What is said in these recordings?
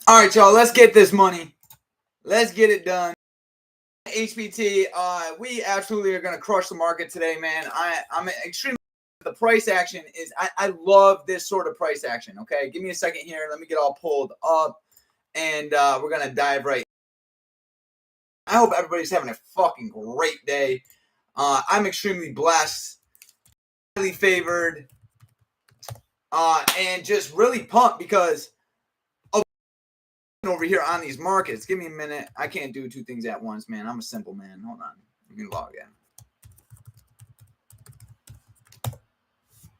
All right, y'all. Let's get this money. Let's get it done. HPT, we absolutely are going to crush the market today, man. I'm extremely. The price action is, I love this sort of price action. Okay, give me a second here. Let me get all pulled up, and we're going to dive right. I hope everybody's having a fucking great day. I'm extremely blessed, highly favored, and just really pumped because of over here on these markets. Give me a minute. I can't do two things at once, man. I'm a simple man. Hold on. Let me log in.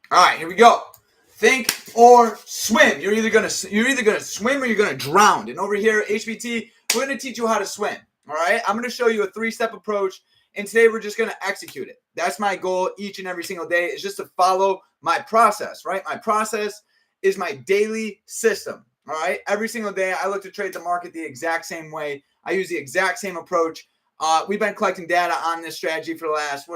All right, here we go. Think or swim. You're either gonna swim or you're gonna drown. And over here, HPT, we're gonna teach you how to swim. All right, I'm gonna show you a 3-step approach, and today we're just gonna execute it. That's my goal each and every single day, is just to follow my process. Right, my process is my daily system. All right, every single day I look to trade the market the exact same way. I use the exact same approach. We've been collecting data on this strategy for the last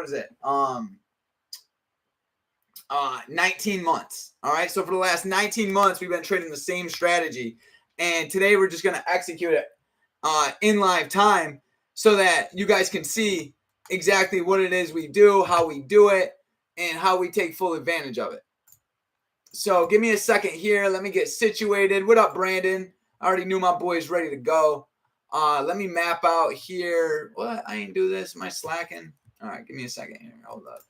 19 months. All right. So for the last 19 months, we've been trading the same strategy. And today we're just going to execute it in live time so that you guys can see exactly what it is we do, how we do it, and how we take full advantage of it. So give me a second here. Let me get situated. What up, Brandon? I already knew my boy's ready to go. Let me map out here. What? I ain't do this. Am I slacking? All right. Give me a second here. Hold up.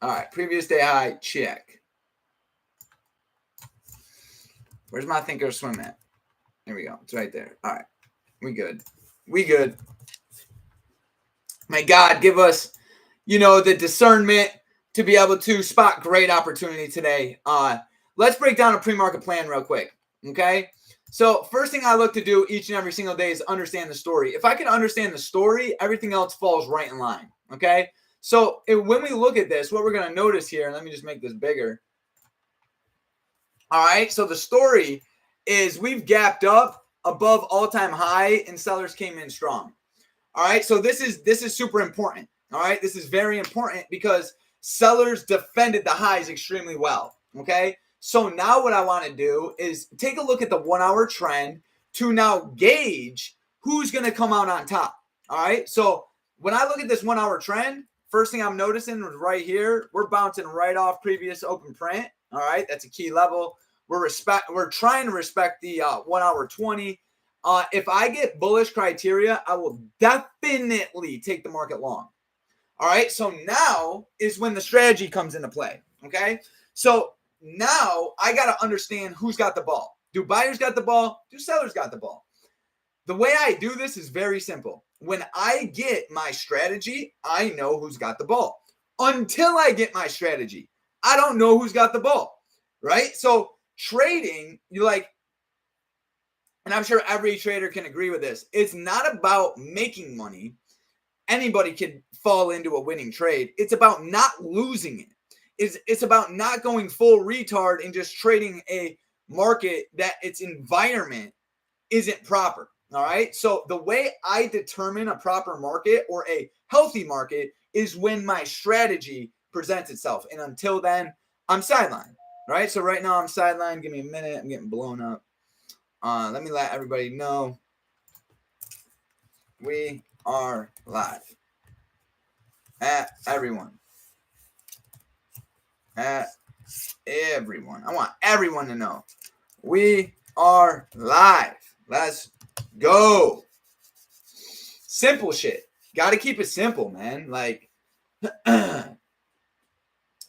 All right, previous day high, check. Where's my think or swim at? There we go. It's right there. All right, we good. We good. May God give us, the discernment to be able to spot great opportunity today. Let's break down a pre-market plan real quick, okay? So first thing I look to do each and every single day is understand the story. If I can understand the story, everything else falls right in line, okay? So when we look at this, what we're going to notice here, let me just make this bigger. All right, so the story is we've gapped up above all-time high and sellers came in strong. All right, so this is super important. All right, this is very important because sellers defended the highs extremely well. Okay, so now what I want to do is take a look at the 1-hour trend to now gauge who's going to come out on top. All right, so when I look at this 1-hour trend, first thing I'm noticing is right here, we're bouncing right off previous open print. All right, that's a key level. We're trying to respect the 1-hour 20. If I get bullish criteria, I will definitely take the market long. All right, so now is when the strategy comes into play. Okay, so now I got to understand who's got the ball. Do buyers got the ball? Do sellers got the ball? The way I do this is very simple. When I get my strategy, I know who's got the ball. Until I get my strategy, I don't know who's got the ball, right? So trading, and I'm sure every trader can agree with this, it's not about making money. Anybody can fall into a winning trade. It's about not losing it. It's about not going full retard and just trading a market that its environment isn't proper. All right. So the way I determine a proper market or a healthy market is when my strategy presents itself. And until then, I'm sidelined. Right. So right now I'm sidelined. Give me a minute. I'm getting blown up. Let me let everybody know we are live. At everyone. At everyone. I want everyone to know we are live. Let's go. Simple shit. Got to keep it simple, man. Like,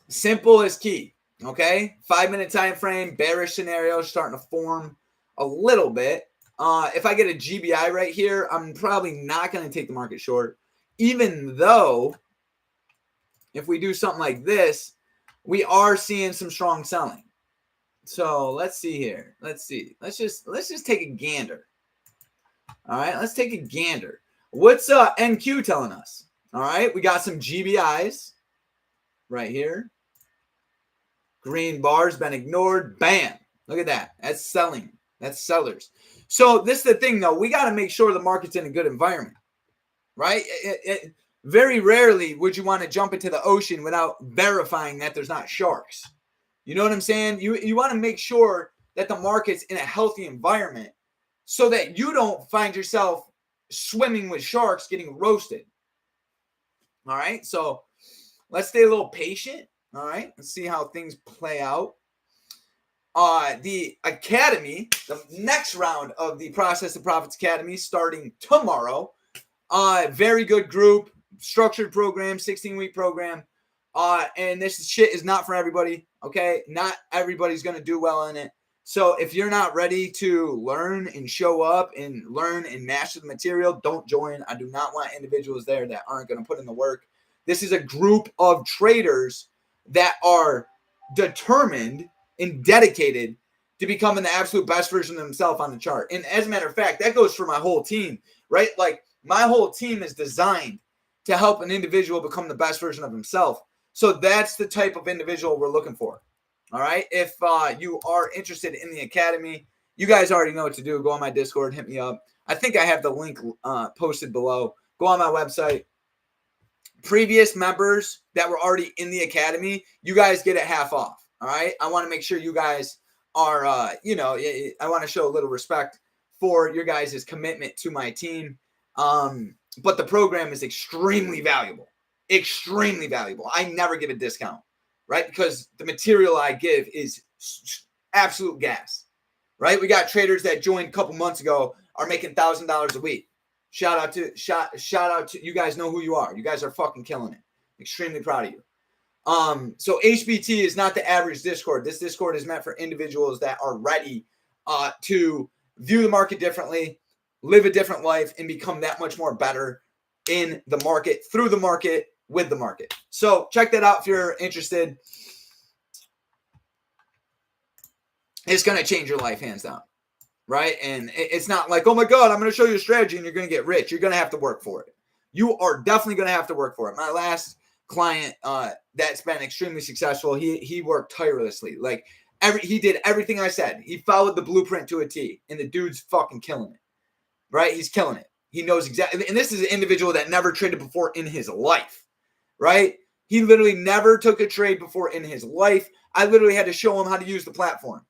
simple is key. Okay. 5-minute time frame, bearish scenario starting to form a little bit. If I get a GBI right here, I'm probably not going to take the market short, even though if we do something like this, we are seeing some strong selling. So let's see here. Let's see. Let's just take a gander. All right, let's take a gander. What's NQ telling us? All right, we got some GBIs right here. Green bar's been ignored. Bam. Look at that. That's selling. That's sellers. So this is the thing, though. We got to make sure the market's in a good environment, right? Very rarely would you want to jump into the ocean without verifying that there's not sharks. You know what I'm saying? You want to make sure that the market's in a healthy environment so that you don't find yourself swimming with sharks getting roasted. All right. So let's stay a little patient. All right. Let's see how things play out. The Academy, the next round of the Process to Profits Academy starting tomorrow. Very good group, structured program, 16-week program. And this shit is not for everybody. Okay. Not everybody's going to do well in it. So if you're not ready to learn and show up and learn and master the material, don't join. I do not want individuals there that aren't going to put in the work. This is a group of traders that are determined and dedicated to becoming the absolute best version of themselves on the chart. And as a matter of fact, that goes for my whole team, right? Like my whole team is designed to help an individual become the best version of himself. So that's the type of individual we're looking for. All right. If you are interested in the Academy, you guys already know what to do. Go on my Discord, hit me up. I think I have the link posted below. Go on my website. Previous members that were already in the Academy, you guys get it half off. All right. I want to make sure you guys are, I want to show a little respect for your guys' commitment to my team. But the program is extremely valuable. Extremely valuable. I never give a discount. Right? Because the material I give is absolute gas, right? We got traders that joined a couple months ago are making $1,000 a week. Shout out to you guys know who you are. You guys are fucking killing it. Extremely proud of you. So HBT is not the average Discord. This Discord is meant for individuals that are ready to view the market differently, live a different life, and become that much more better in the market, through the market, with the market. So check that out if you're interested. It's going to change your life hands down, right? And it's not like, oh my God, I'm going to show you a strategy and you're going to get rich. You're going to have to work for it. You are definitely going to have to work for it. My last client that's been extremely successful, he worked tirelessly. Like he did everything I said. He followed the blueprint to a T, and the dude's fucking killing it, right? He's killing it. He knows exactly. And this is an individual that never traded before in his life. Right? He literally never took a trade before in his life. I literally had to show him how to use the platform.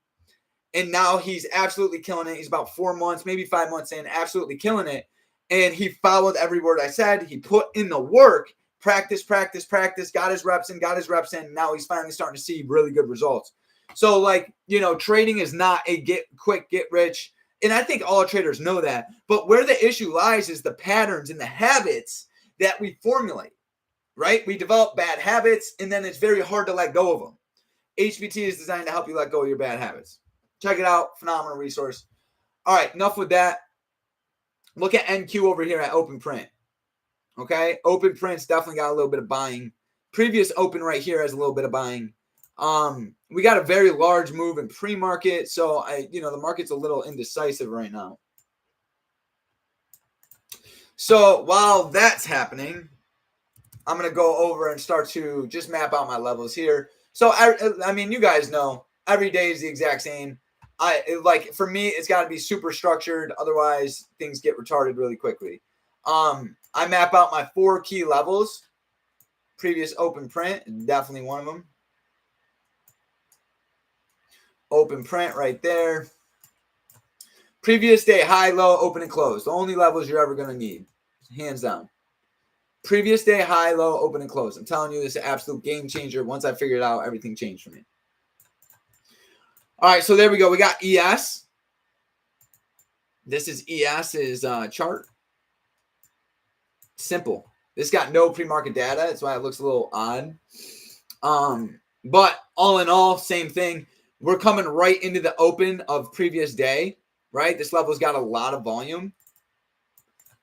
And now he's absolutely killing it. He's about 4 months, maybe 5 months in, absolutely killing it. And he followed every word I said. He put in the work, practice, got his reps in. Now he's finally starting to see really good results. So like, trading is not a get rich. And I think all traders know that. But where the issue lies is the patterns and the habits that we formulate. Right? We develop bad habits, and then it's very hard to let go of them. HBT is designed to help you let go of your bad habits. Check it out. Phenomenal resource. All right, enough with that. Look at NQ over here at Open Print. Okay? Open Print's definitely got a little bit of buying. Previous Open right here has a little bit of buying. We got a very large move in pre-market, so the market's a little indecisive right now. So while that's happening, I'm going to go over and start to just map out my levels here. So, I mean, you guys know every day is the exact same. For me, it's got to be super structured. Otherwise, things get retarded really quickly. I map out my 4 key levels. Previous Open Print, definitely one of them. Open Print right there. Previous day, high, low, open, and close. The only levels you're ever going to need. Hands down. Previous day, high, low, open, and close. I'm telling you, this is an absolute game changer. Once I figured it out, everything changed for me. All right, so there we go. We got ES. This is ES's chart. Simple. This got no pre-market data. That's why it looks a little odd. But all in all, same thing. We're coming right into the open of previous day, right? This level's got a lot of volume.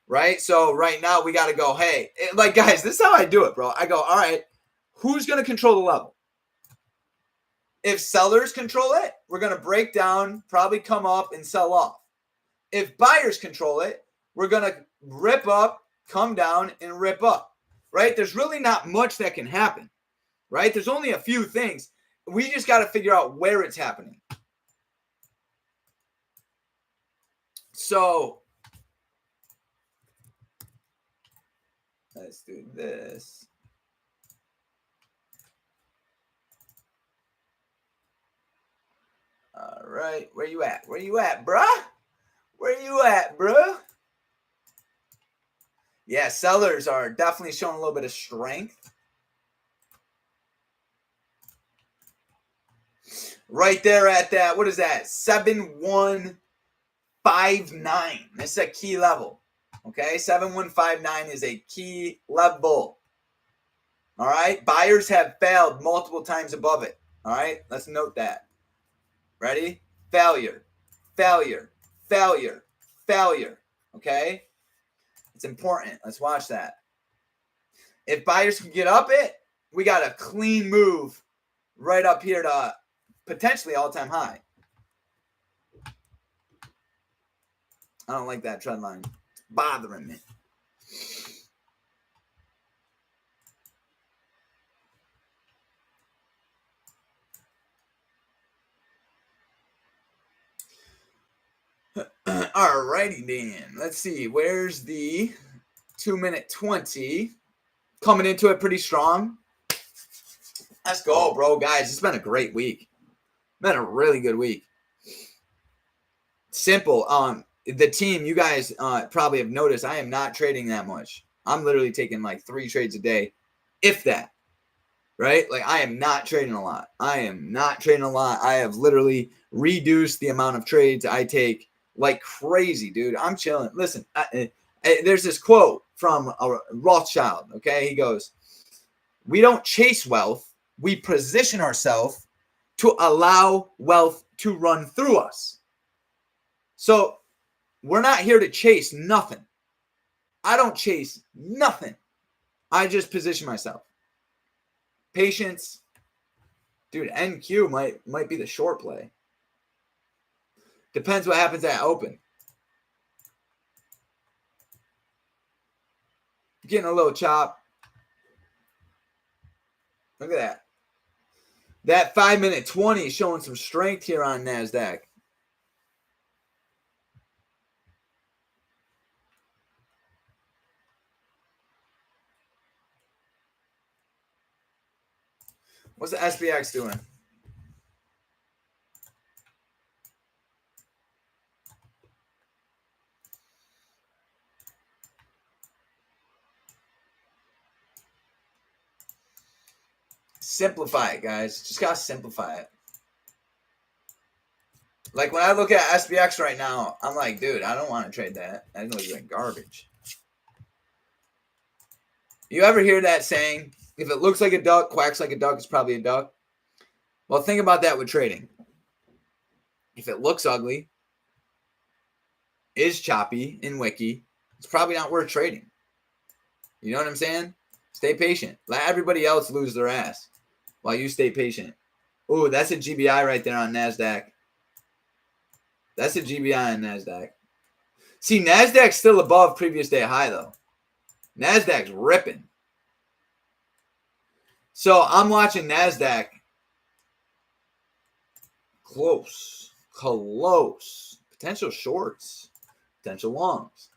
Right? So right now we got to go, hey, guys, this is how I do it, bro. I go, all right, who's going to control the level? If sellers control it, we're going to break down, probably come up and sell off. If buyers control it, we're going to rip up, come down, and rip up, right? There's really not much that can happen, right? There's only a few things. We just got to figure out where it's happening. So let's do this. All right. Where you at? Where you at, bruh? Where you at, bruh? Yeah, sellers are definitely showing a little bit of strength. Right there at that, what is that? 7159. This is a key level. Okay, 7159 is a key level. All right, buyers have failed multiple times above it. All right, let's note that. Ready? Failure, failure, failure, failure. Okay, it's important. Let's watch that. If buyers can get up it, we got a clean move right up here to potentially all-time high. I don't like that trend line. It's bothering me. Alrighty then. Let's see. Where's the 2-minute 20? Coming into it pretty strong. Let's go, bro, guys. It's been a great week. Been a really good week. Simple. The team, you guys probably have noticed, I am not trading that much. I'm literally taking like 3 trades a day, if that. Right? Like, I am not trading a lot. I have literally reduced the amount of trades I take like crazy, dude. I'm chilling. Listen, there's this quote from Rothschild, okay? He goes, we don't chase wealth. We position ourselves to allow wealth to run through us. So we're not here to chase nothing. I don't chase nothing. I just position myself. Patience. Dude, NQ might be the short play. Depends what happens at open. Getting a little chop. Look at that. That 5-minute 20 showing some strength here on NASDAQ. What's the SPX doing? Simplify it, guys. Just gotta simplify it. Like, when I look at SPX right now, I'm like, dude, I don't want to trade that. I look like garbage. You ever hear that saying, if it looks like a duck, quacks like a duck, it's probably a duck? Well, think about that with trading. If it looks ugly, is choppy in Wiki, it's probably not worth trading. You know what I'm saying? Stay patient. Let everybody else lose their ass while you stay patient. Oh, that's a GBI right there on NASDAQ. That's a GBI on NASDAQ. See, NASDAQ's still above previous day high, though. NASDAQ's ripping. So I'm watching NASDAQ close. Potential shorts. Potential longs.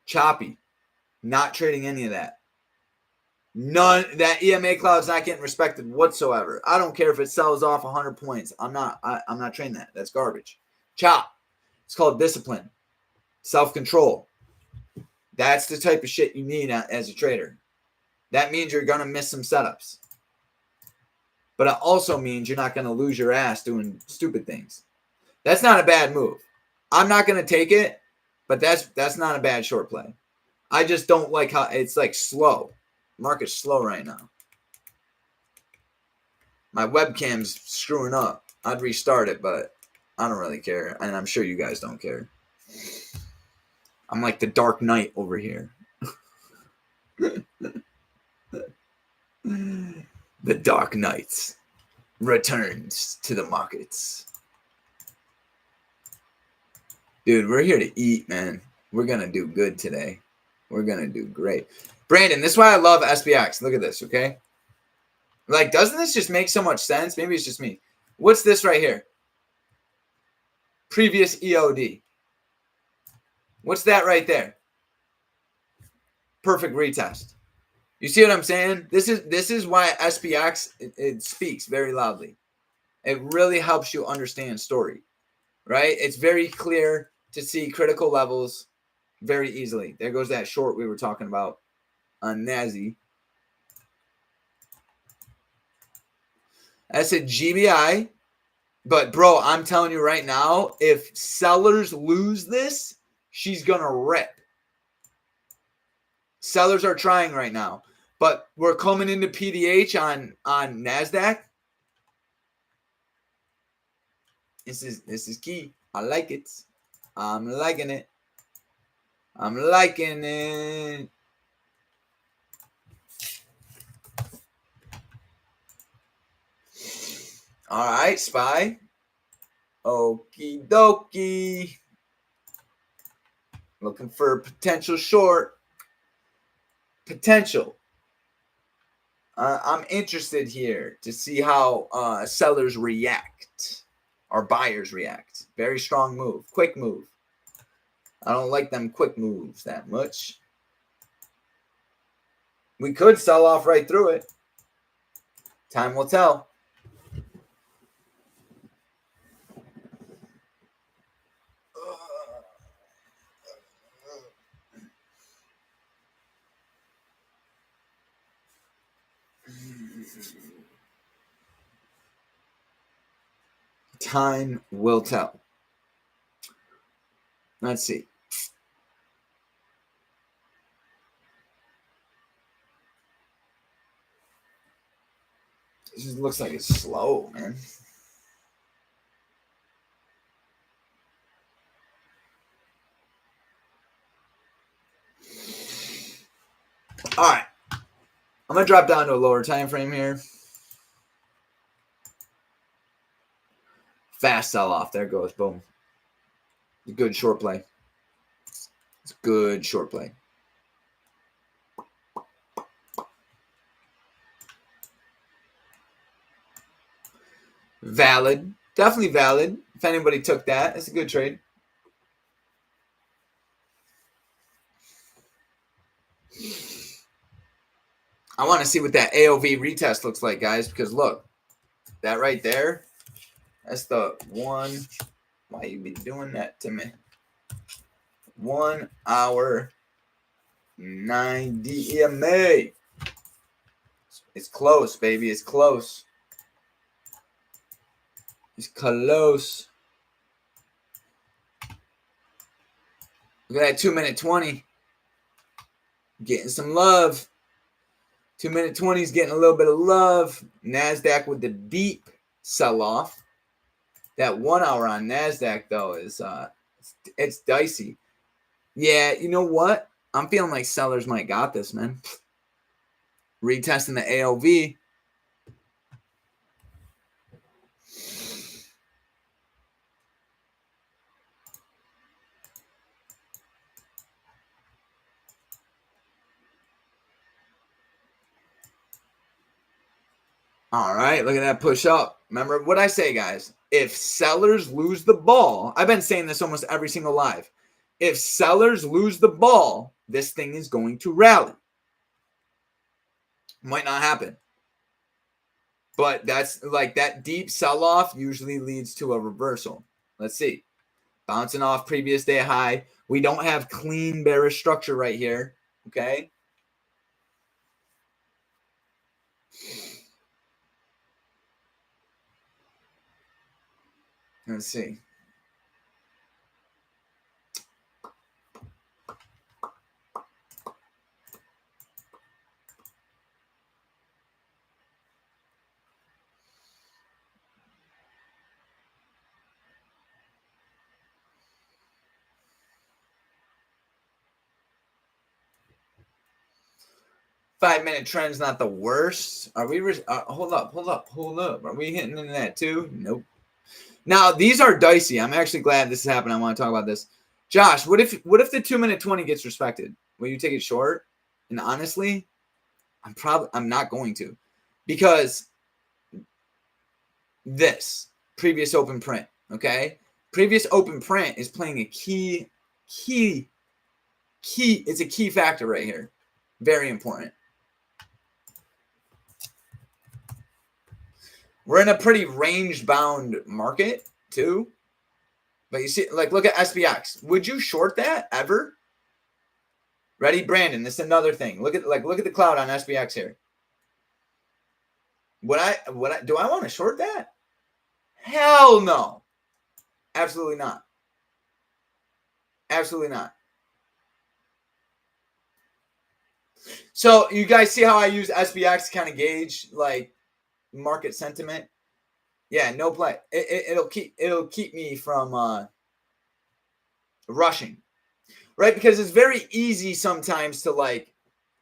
Choppy. Not trading any of that. None. That EMA cloud's not getting respected whatsoever. I don't care if it sells off 100 points. I'm not trading that. That's garbage. Chop. It's called discipline. Self-control. That's the type of shit you need as a trader. That means you're going to miss some setups. But it also means you're not going to lose your ass doing stupid things. That's not a bad move. I'm not going to take it, but that's not a bad short play. I just don't like how it's like slow. Market's slow right now. My webcam's screwing up. I'd restart it, but I don't really care. And I'm sure you guys don't care. I'm like the Dark Knight over here. The Dark Knight returns to the markets. Dude, we're here to eat, man. We're going to do good today. We're going to do great. Brandon, this is why I love SPX. Look at this, okay? Like, doesn't this just make so much sense? Maybe it's just me. What's this right here? Previous EOD. What's that right there? Perfect retest. You see what I'm saying? This is why SPX it speaks very loudly. It really helps you understand story, right? It's very clear to see critical levels very easily. There goes that short we were talking about on Nazi. That's a GBI. But, bro, I'm telling you right now, if sellers lose this, she's going to rip. Sellers are trying right now. But we're coming into PDH on NASDAQ. This is key. I like it. I'm liking it. I'm liking it. All right, SPY. Okie dokie. Looking for a potential short. Potential. I'm interested here to see how sellers react or buyers react. Very strong move. Quick move. I don't like them quick moves that much. We could sell off right through it. Time will tell. Time will tell. Let's see. It just looks like it's slow, man. All right. I'm going to drop down to a lower time frame here. Fast sell-off. There it goes. Boom. It's a good short play. It's a good short play. Valid. Definitely valid. If anybody took that, it's a good trade. I want to see what that AOV retest looks like, guys, because look, that right there, that's the one. Why you be doing that to me? 1 hour 90 EMA. It's close, baby. It's close. It's close. Look at that 2-minute 20. Getting some love. 2-minute 20 is getting a little bit of love. NASDAQ with the deep sell-off. That 1 hour on NASDAQ, though, is it's dicey. Yeah, you know what? I'm feeling like sellers might got this, man. Retesting the AOV. All right, look at that push up. Remember what I say, guys. If sellers lose the ball, I've been saying this almost every single live. If sellers lose the ball, this thing is going to rally. Might not happen. But that's like that deep sell-off usually leads to a reversal. Let's see. Bouncing off previous day high. We don't have clean bearish structure right here. Okay. Let's see. Five-minute trend's not the worst. Are we? Hold up. Are we hitting into that too? Nope. Now these are dicey. I'm actually glad this is happening. I want to talk about this. Josh, what if the 2-minute 20 gets respected? Will you take it short? And honestly, I'm not going to, because this previous open print. Okay, previous open print is playing a key. It's a key factor right here. Very important. We're in a pretty range-bound market too. But you see, like, look at SPX. Would you short that ever? Ready, Brandon? This is another thing. Look at the cloud on SPX here. Do I want to short that? Hell no. Absolutely not. Absolutely not. So you guys see how I use SPX to kind of gauge like market sentiment? Yeah, no play. It'll keep me from rushing, right? Because it's very easy sometimes to like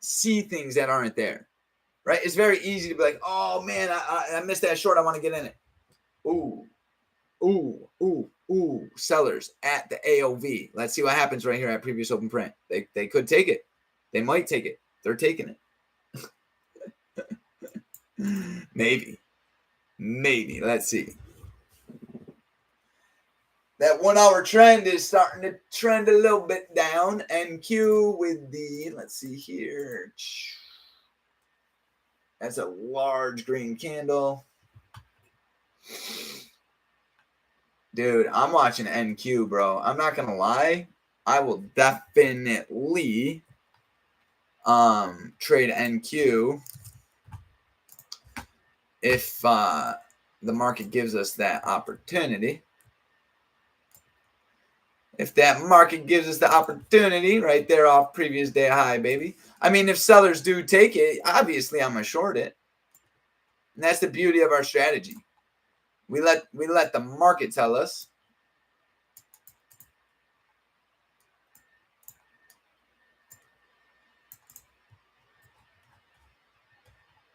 see things that aren't there, right? It's very easy to be like, oh man, I missed that short. I want to get in it. Ooh, sellers at the AOV. Let's see what happens right here at previous open print. They could take it. They might take it. They're taking it. Maybe. Let's see. That 1 hour trend is starting to trend a little bit down. NQ with the, let's see here. That's a large green candle. Dude, I'm watching NQ, bro. I'm not going to lie. I will definitely trade NQ if the market gives us that opportunity. If that market gives us the opportunity right there off previous day high, baby. I mean, if sellers do take it, obviously I'm going to short it. And that's the beauty of our strategy. We let the market tell us.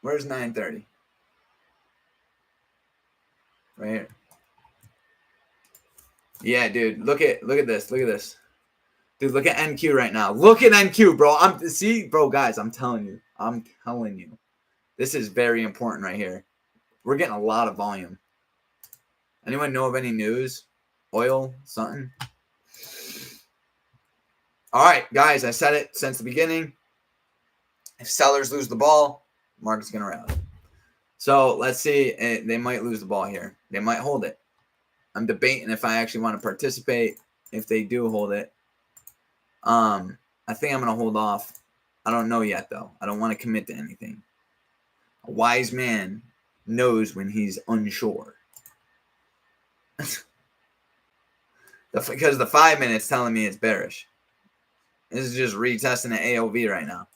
Where's 930? Right here. Yeah, dude. Look at this. Look at this. Dude, look at NQ right now. Look at NQ, bro. Bro, guys, I'm telling you. This is very important right here. We're getting a lot of volume. Anyone know of any news? Oil, something? All right, guys, I said it since the beginning. If sellers lose the ball, market's going to rally. So let's see. They might lose the ball here. They might hold it. I'm debating if I actually want to participate. If they do hold it, I think I'm going to hold off. I don't know yet, though. I don't want to commit to anything. A wise man knows when he's unsure. Because the 5 minutes telling me it's bearish. This is just retesting the AOV right now.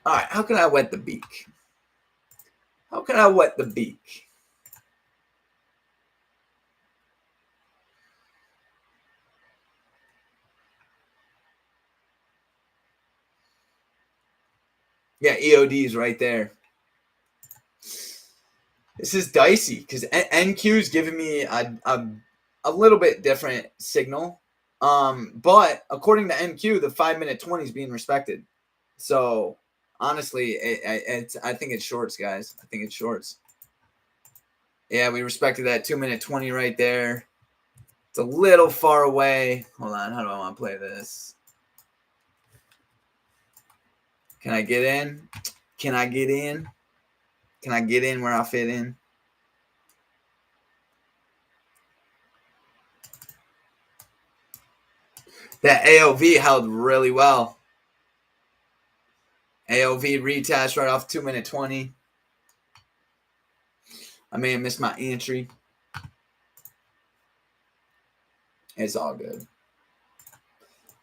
All right, how can I wet the beak? How can I wet the beak? Yeah, EOD is right there. This is dicey because NQ is giving me a little bit different signal. But according to NQ, the 5 minute 20 is being respected. So honestly, I think it's shorts, guys. I think it's shorts. Yeah, we respected that 2 minute 20 right there. It's a little far away. Hold on. How do I want to play this? Can I get in? Can I get in? Can I get in where I fit in? That AOV held really well. AOV retest right off 2 minute 20. I may have missed my entry. It's all good.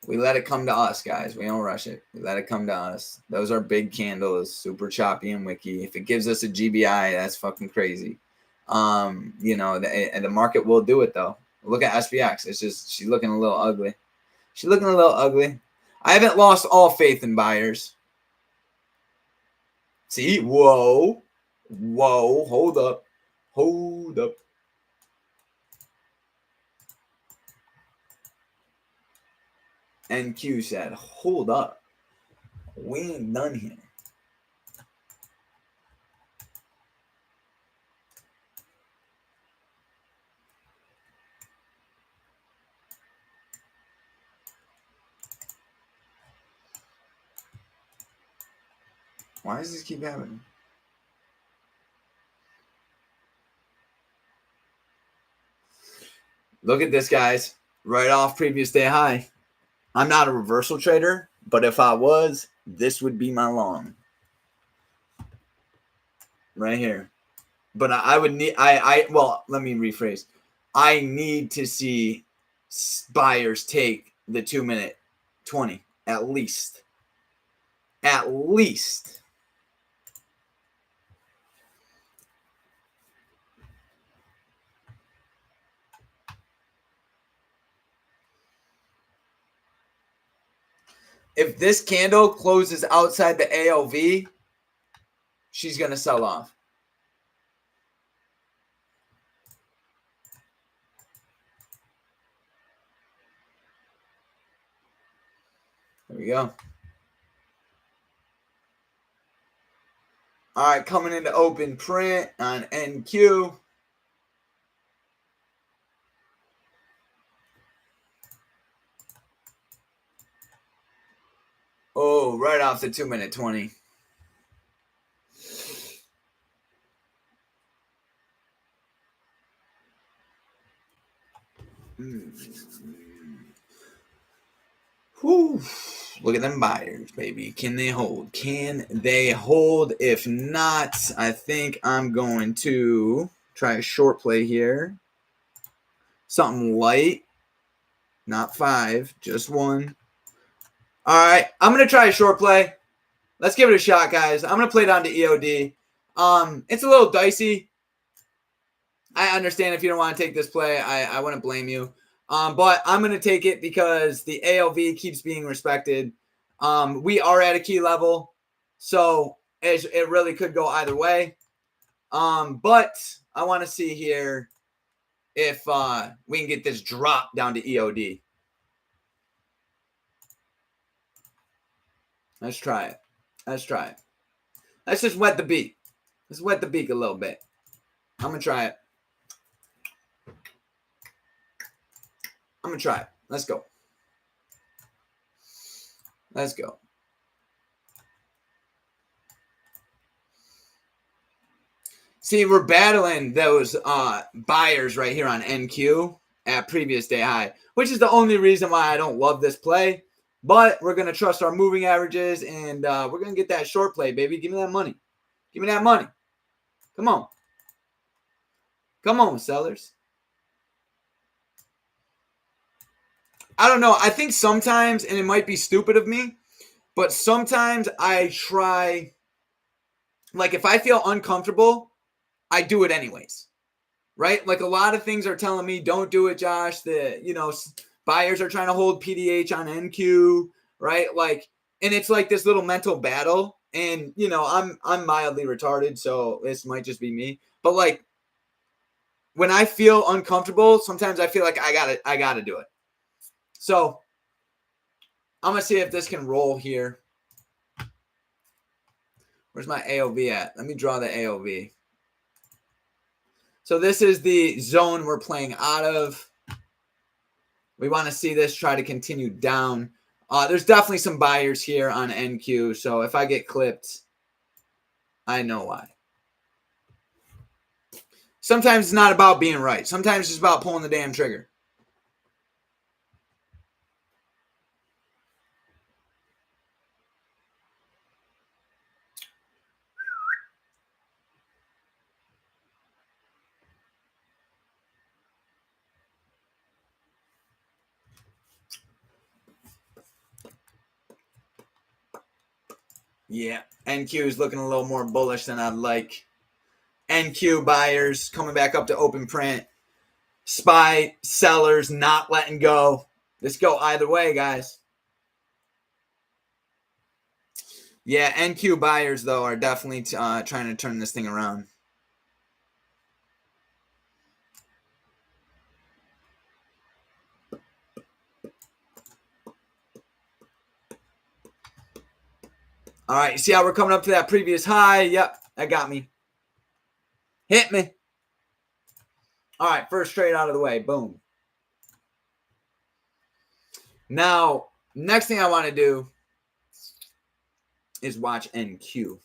We let it come to us, guys. We don't rush it. We let it come to us. Those are big candles, super choppy and wicky. If it gives us a GBI, that's fucking crazy. The market will do it though. Look at SPX. It's just she's looking a little ugly. She's looking a little ugly. I haven't lost all faith in buyers. See, whoa, hold up. NQ said, hold up. We ain't done here. Why does this keep happening? Look at this, guys. Right off previous day high. I'm not a reversal trader, but if I was, this would be my long. Right here. But I would need, well, let me rephrase. I need to see buyers take the 2-minute 20 at least. At least. If this candle closes outside the ALV, she's going to sell off. There we go. All right, coming into open print on NQ. Oh, right off the 2-minute 20. Whew. Look at them buyers, baby. Can they hold? Can they hold? If not, I think I'm going to try a short play here. Something light. Not 5, just 1. All right, I'm going to try a short play. Let's give it a shot, guys. I'm going to play down to EOD. It's a little dicey. I understand if you don't want to take this play. I wouldn't blame you. But I'm going to take it because the ALV keeps being respected. We are at a key level, so it really could go either way. But I want to see here if we can get this drop down to EOD. Let's try it. Let's try it. Let's just wet the beak. Let's wet the beak a little bit. I'm going to try it. I'm going to try it. Let's go. Let's go. See, we're battling those buyers right here on NQ at previous day high, which is the only reason why I don't love this play. But we're going to trust our moving averages, and we're going to get that short play, baby. Give me that money. Give me that money. Come on. Come on, sellers. I don't know. I think sometimes, and it might be stupid of me, but sometimes I try, like if I feel uncomfortable, I do it anyways, right? Like a lot of things are telling me, don't do it, Josh. Buyers are trying to hold PDH on NQ, right? Like, and it's like this little mental battle. And, I'm mildly retarded, so this might just be me. But like, when I feel uncomfortable, sometimes I feel like I gotta do it. So I'm going to see if this can roll here. Where's my AOV at? Let me draw the AOV. So this is the zone we're playing out of. We want to see this try to continue down. There's definitely some buyers here on NQ. So if I get clipped, I know why. Sometimes it's not about being right. Sometimes it's about pulling the damn trigger. Yeah, NQ is looking a little more bullish than I'd like. NQ buyers coming back up to open print. SPY sellers not letting go. This go either way, guys. Yeah, NQ buyers, though, are definitely trying to turn this thing around. All right, you see how we're coming up to that previous high? Yep, that got me. Hit me. All right, first trade out of the way. Boom. Now, next thing I want to do is watch NQ.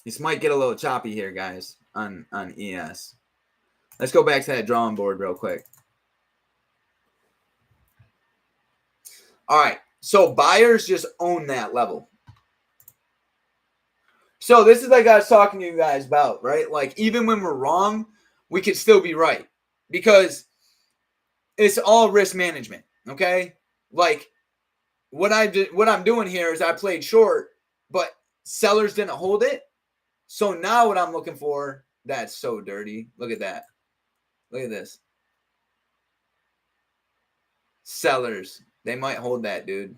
This might get a little choppy here, guys, on ES. Let's go back to that drawing board real quick. All right. So buyers just own that level. So this is like I was talking to you guys about, right? Like even when we're wrong, we could still be right because it's all risk management. Okay. Like what I'm doing here is I played short, but sellers didn't hold it. So now what I'm looking for, that's so dirty. Look at that. Look at this. Sellers, they might hold that, dude.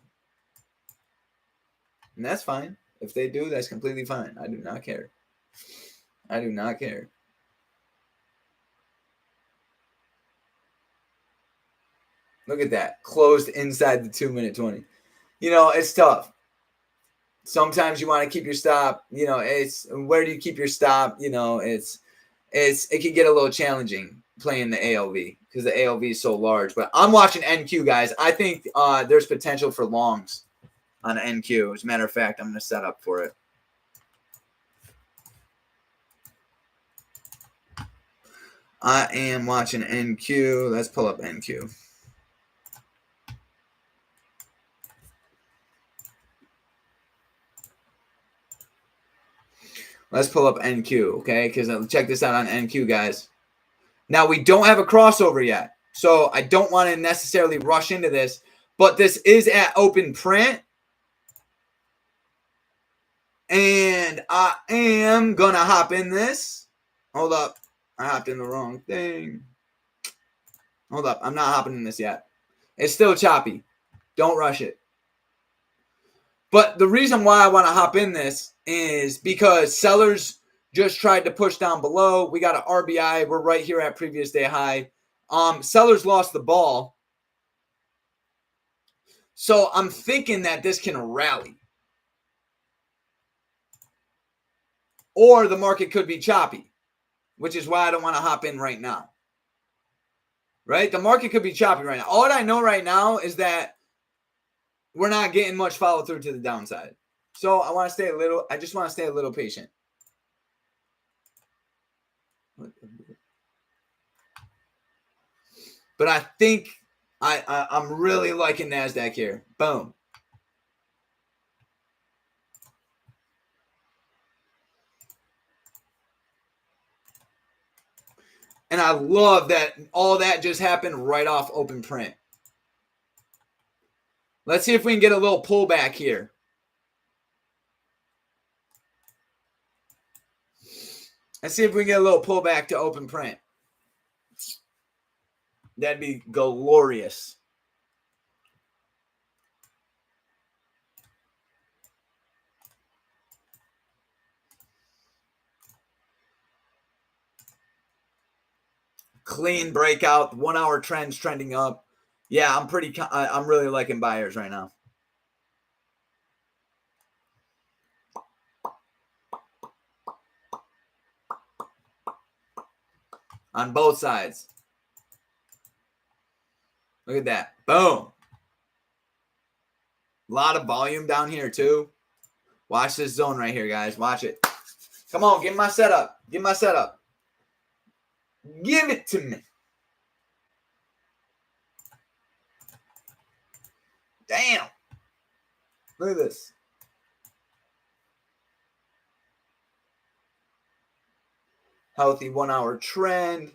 And that's fine. If they do, that's completely fine. I do not care. I do not care. Look at that. Closed inside the 2-minute 20. You know, it's tough. Sometimes you want to keep your stop. You know, it's where do you keep your stop? You know, it can get a little challenging playing the ALV because the ALV is so large. But I'm watching NQ, guys. I think there's potential for longs on NQ. As a matter of fact, I'm going to set up for it. I am watching NQ. Let's pull up NQ. Let's pull up NQ, okay? Because check this out on NQ, guys. Now, we don't have a crossover yet, so I don't want to necessarily rush into this, but this is at open print. And I am going to hop in this. Hold up. I hopped in the wrong thing. Hold up. I'm not hopping in this yet. It's still choppy. Don't rush it. But the reason why I want to hop in this is because sellers just tried to push down below. We got an RBI. We're right here at previous day high. Sellers lost the ball. So I'm thinking that this can rally. Or the market could be choppy, which is why I don't want to hop in right now. Right? The market could be choppy right now. All I know right now is that we're not getting much follow through to the downside. So I just want to stay a little patient. But I think I'm really liking NASDAQ here. Boom. And I love that all that just happened right off open print. Let's see if we can get a little pullback here. Let's see if we can get a little pullback to open print. That'd be glorious. Clean breakout, 1 hour trends trending up. Yeah, I'm really liking buyers right now. On both sides. Look at that. Boom. A lot of volume down here too. Watch this zone right here, guys. Watch it. Come on, give my setup. Give my setup. Give it to me. Damn. Look at this. Healthy 1 hour trend.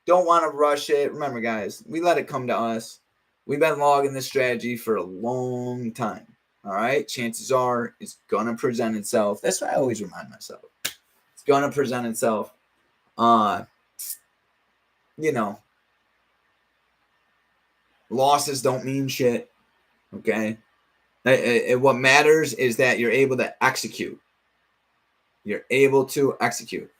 Don't want to rush it. Remember, guys, we let it come to us. We've been logging this strategy for a long time. All right. Chances are it's going to present itself. That's what I always remind myself. It's going to present itself. You know, losses don't mean shit. Okay. What matters is that you're able to execute. You're able to execute.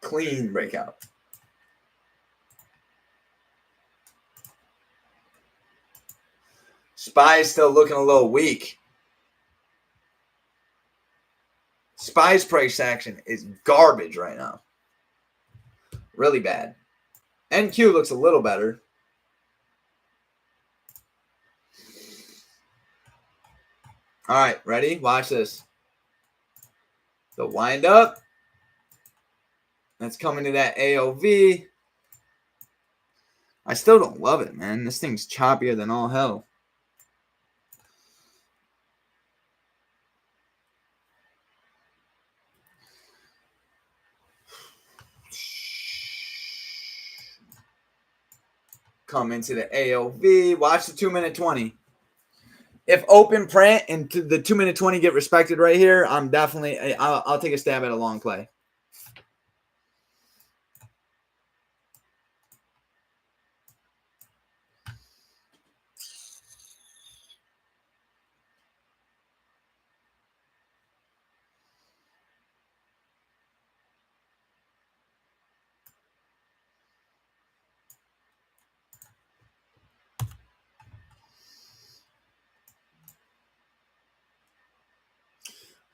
Clean breakout. SPY is still looking a little weak. SPY's price action is garbage right now. Really bad. NQ looks a little better. All right, ready? Watch this. The wind up. That's coming to that AOV. I still don't love it, man. This thing's choppier than all hell. Come into the AOV. Watch the 2-minute 20. If open print and the 2-minute 20 get respected right here, I'm definitely, I'll take a stab at a long play.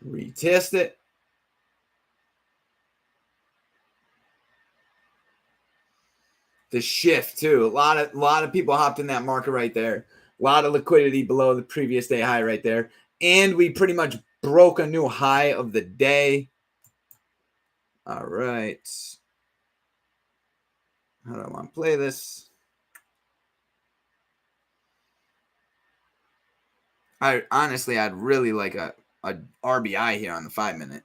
Retest it. The shift too. A lot of people hopped in that market right there. A lot of liquidity below the previous day high right there. And we pretty much broke a new high of the day. All right. How do I want to play this? I'd really like a RBI here on the 5-minute.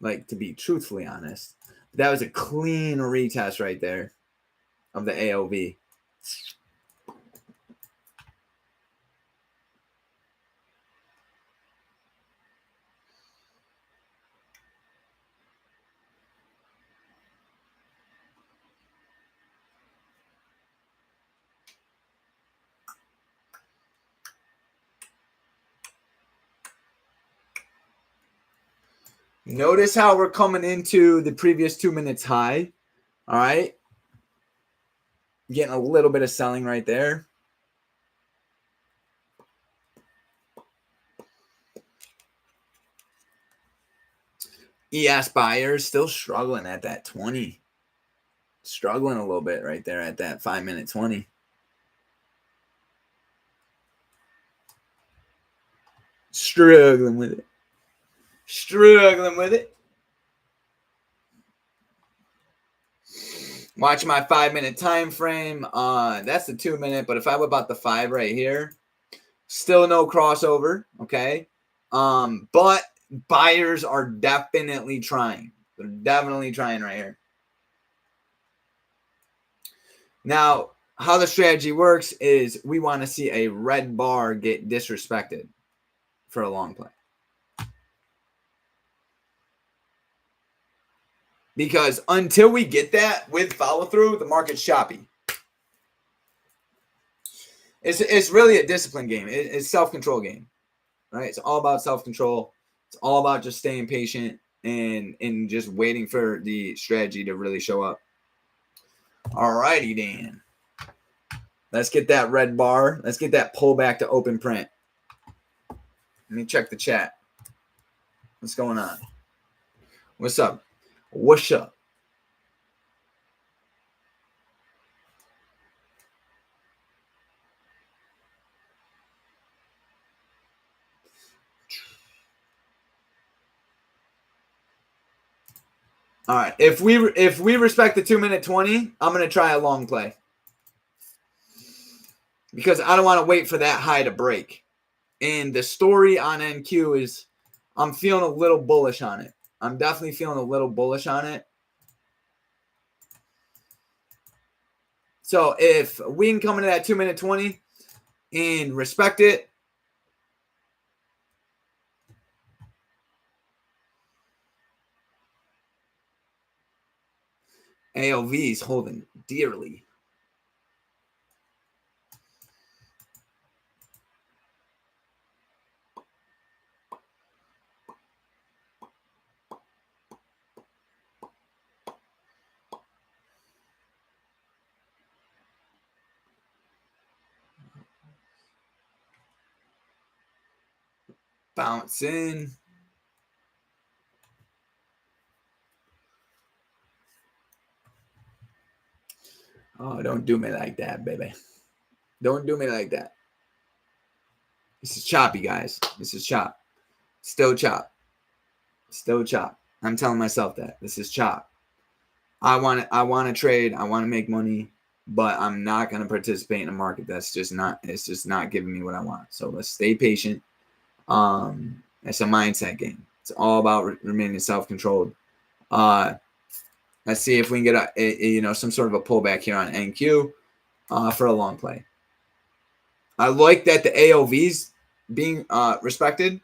Like, to be truthfully honest. That was a clean retest right there of the AOV. Notice how we're coming into the previous 2 minutes high. All right. Getting a little bit of selling right there. ES buyers still struggling at that 20. Struggling a little bit right there at that 5-minute 20. Struggling with it. Struggling with it. Watch my 5-minute time frame. That's the 2-minute, but if I whip out the 5 right here, still no crossover. Okay. But buyers are definitely trying. They're definitely trying right here. Now, how the strategy works is we want to see a red bar get disrespected for a long play. Because until we get that with follow through, the market's choppy. It's really a discipline game. It's self-control game, right? It's all about self-control. It's all about just staying patient and just waiting for the strategy to really show up. All righty, Dan. Let's get that red bar. Let's get that pullback to open print. Let me check the chat. What's going on? What's up? What's up? All right. If we respect the 2-minute 20, I'm going to try a long play. Because I don't want to wait for that high to break. And the story on NQ is I'm feeling a little bullish on it. I'm definitely feeling a little bullish on it. So if we can come into that 2-minute 20 and respect it, AOV is holding dearly. Bounce in. Oh, don't do me like that, baby. Don't do me like that. This is choppy, guys. This is chop. Still chop. Still chop. I'm telling myself that. This is chop. I want to trade. I want to make money, but I'm not going to participate in a market that's just not, it's just not giving me what I want. So let's stay patient. It's a mindset game. It's all about remaining self-controlled. Let's see if we can get a some sort of a pullback here on NQ for a long play. I like that the AOV's being respected.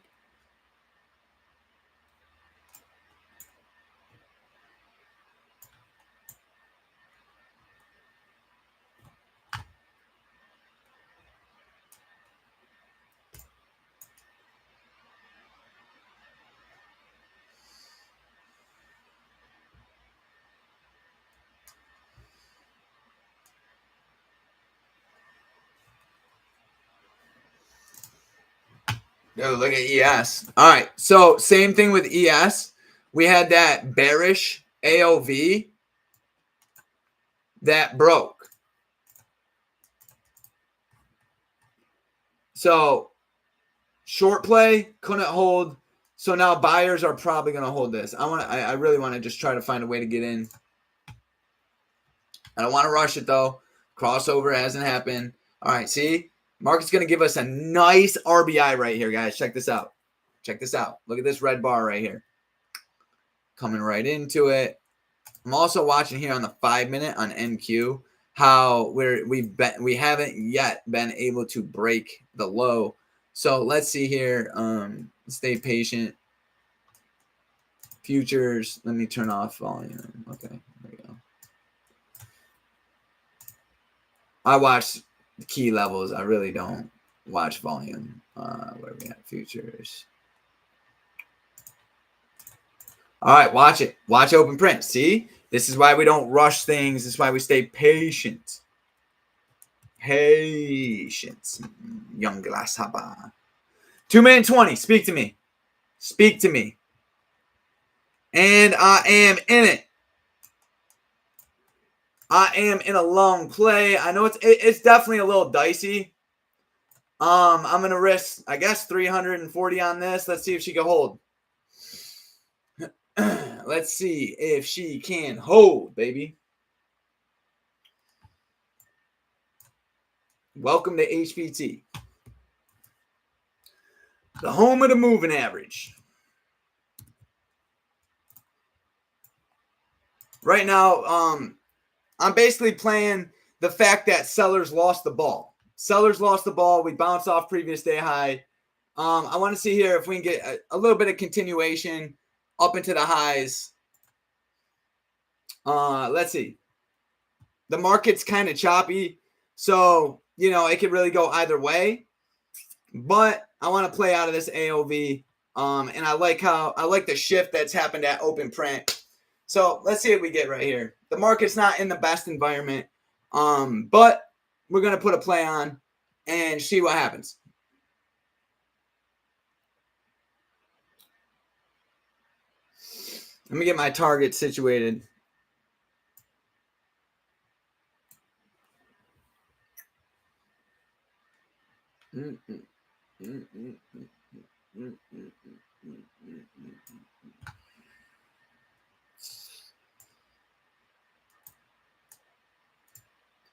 Oh, look at ES. All right. So same thing with ES. We had that bearish AOV that broke. So short play couldn't hold. So now buyers are probably going to hold this. I really want to just try to find a way to get in. I don't want to rush it though. Crossover hasn't happened. All right. See, market's going to give us a nice RBI right here, guys. Check this out. Check this out. Look at this red bar right here. Coming right into it. I'm also watching here on the 5-minute on NQ how we haven't yet been able to break the low. So let's see here. Stay patient. Futures. Let me turn off volume. Okay, there we go. I watch the key levels. I really don't watch volume. Where we at? Futures. All right, watch it. Watch open print. See? This is why we don't rush things. This is why we stay patient. Patience. Young grasshopper. 2-minute 20. Speak to me. Speak to me. And I am in it. I am in a long play. I know it's definitely a little dicey. I'm gonna risk, I guess, 340 on this. Let's see if she can hold. Let's see if she can hold, baby. Welcome to HPT, the home of the moving average. Right now, I'm basically playing the fact that sellers lost the ball. Sellers lost the ball. We bounced off previous day high. I want to see here if we can get a little bit of continuation up into the highs. Let's see. The market's kind of choppy, so it could really go either way. But I want to play out of this AOV, and I like the shift that's happened at open print. So let's see what we get right here. The market's not in the best environment, but we're gonna put a play on and see what happens. Let me get my target situated.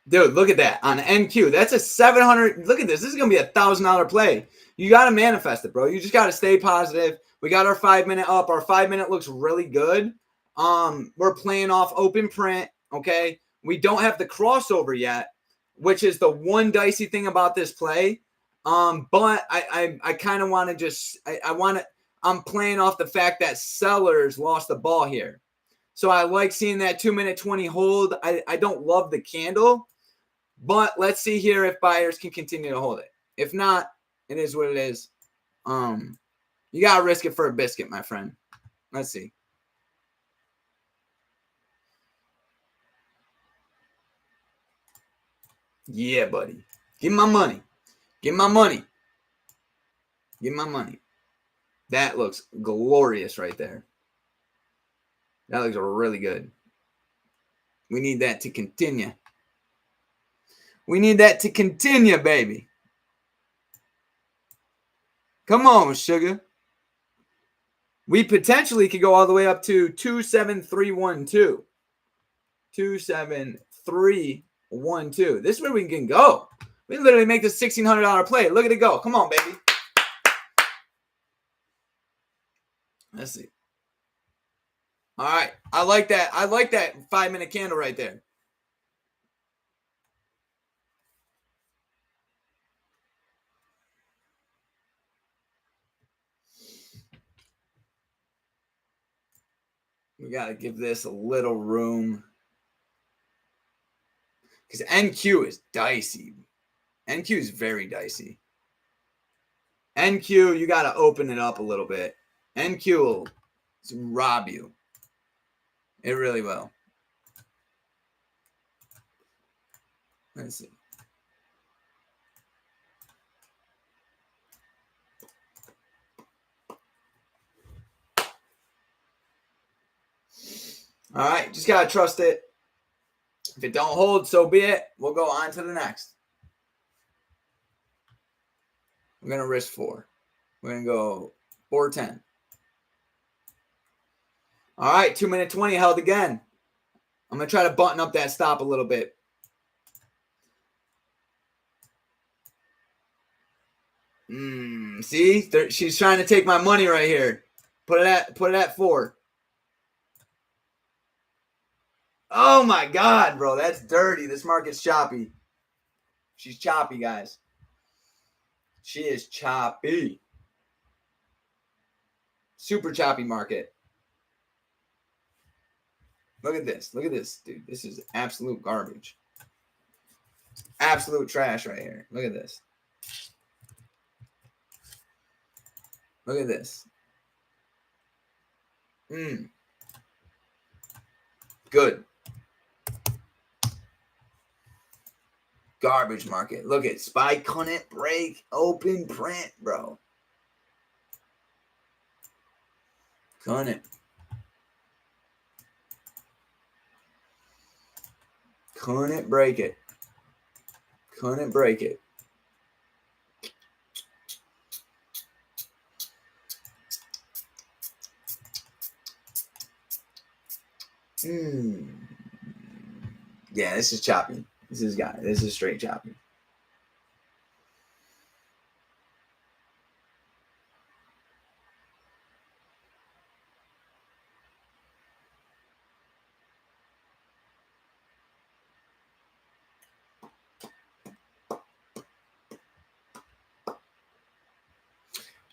Dude, look at that on NQ. That's a 700. Look at this. This is gonna be $1,000 play. You gotta manifest it, bro. You just gotta stay positive. We got our 5-minute up. Our 5-minute looks really good. We're playing off open print. Okay, we don't have the crossover yet, which is the one dicey thing about this play. But I kind of want to just I'm playing off the fact that sellers lost the ball here. So I like seeing that 2-minute 20 hold. I don't love the candle, but let's see here if buyers can continue to hold it. If not, it is what it is. You gotta risk it for a biscuit, my friend. Let's see. Yeah, buddy. Give me my money. Give me my money. Give me my money. That looks glorious right there. That looks really good. We need that to continue. We need that to continue, baby. Come on, sugar. We potentially could go all the way up to 27312. 27312. This is where we can go. We literally make this $1,600 play. Look at it go. Come on, baby. Let's see. All right. I like that. I like that 5-minute candle right there. We got to give this a little room. Because NQ is dicey. NQ is very dicey. NQ, you got to open it up a little bit. NQ will rob you. It really will. Let's see. All right, just got to trust it. If it don't hold, so be it. We'll go on to the next. We're going to risk 4. We're going to go 410. All right, 2-minute 20 held again. I'm going to try to button up that stop a little bit. See? She's trying to take my money right here. Put it at 4. Oh my God, bro. That's dirty. This market's choppy. She's choppy, guys. She is choppy. Super choppy market. Look at this. Look at this, dude. This is absolute garbage. Absolute trash right here. Look at this. Look at this. Good. Garbage market. Look at SPY couldn't break open print, bro. Couldn't break it. Couldn't break it. Yeah, this is choppy. This is straight choppy.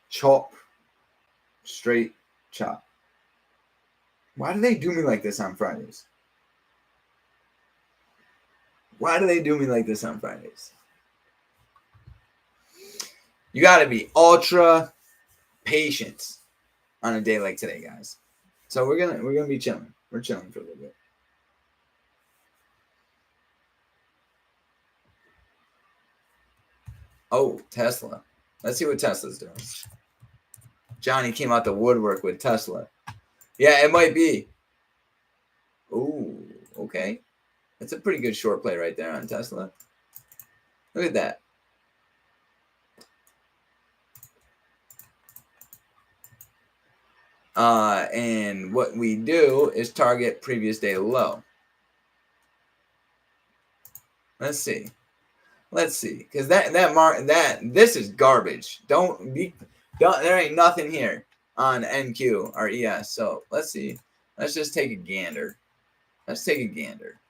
Chop. Straight chop. Why do they do me like this on Fridays? Why do they do me like this on Fridays? You got to be ultra patient on a day like today, guys. So we're gonna be chilling. We're chilling for a little bit. Oh, Tesla. Let's see what Tesla's doing. Johnny came out the woodwork with Tesla. Yeah, it might be. Ooh, okay. That's a pretty good short play right there on Tesla. Look at that. And what we do is target previous day low. Let's see. Because this is garbage. There ain't nothing here on NQ or ES. So let's see. Let's just take a gander. Let's take a gander.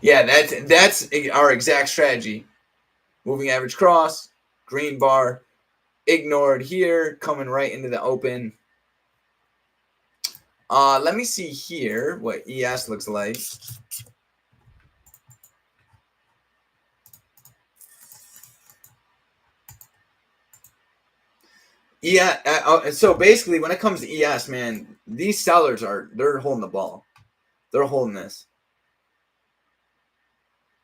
Yeah, that's our exact strategy. Moving average cross, green bar, ignored here, coming right into the open. Let me see here what ES looks like. Yeah. So basically, when it comes to ES, man, these sellers they're holding the ball. They're holding this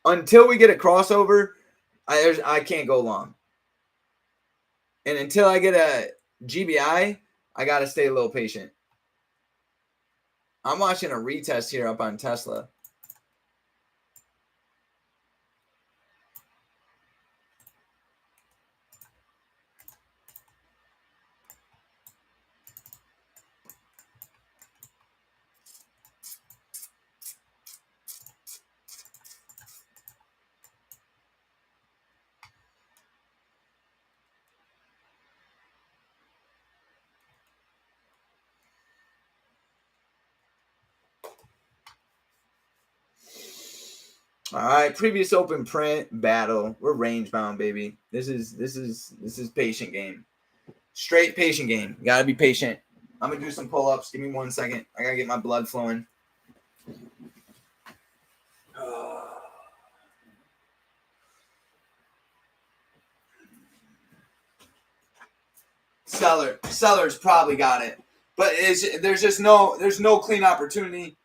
until we get a crossover. I can't go long, and until I get a GBI, I gotta stay a little patient. I'm watching a retest here up on Tesla. All right, previous open print battle. We're range bound, baby. This is patient game. Straight patient game. You gotta be patient. I'm gonna do some pull ups. Give me 1 second. I gotta get my blood flowing. Sellers probably got it, but there's no clean opportunity.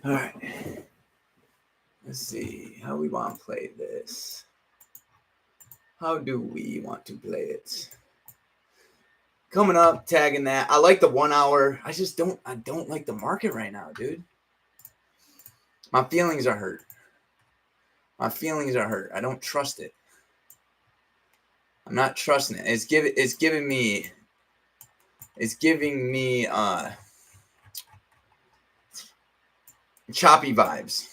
All right. Let's see how we want to play this. How do we want to play it? Coming up, tagging that. I like the 1 hour. I don't like the market right now, dude. My feelings are hurt. I don't trust it. I'm not trusting it. It's giving me choppy vibes.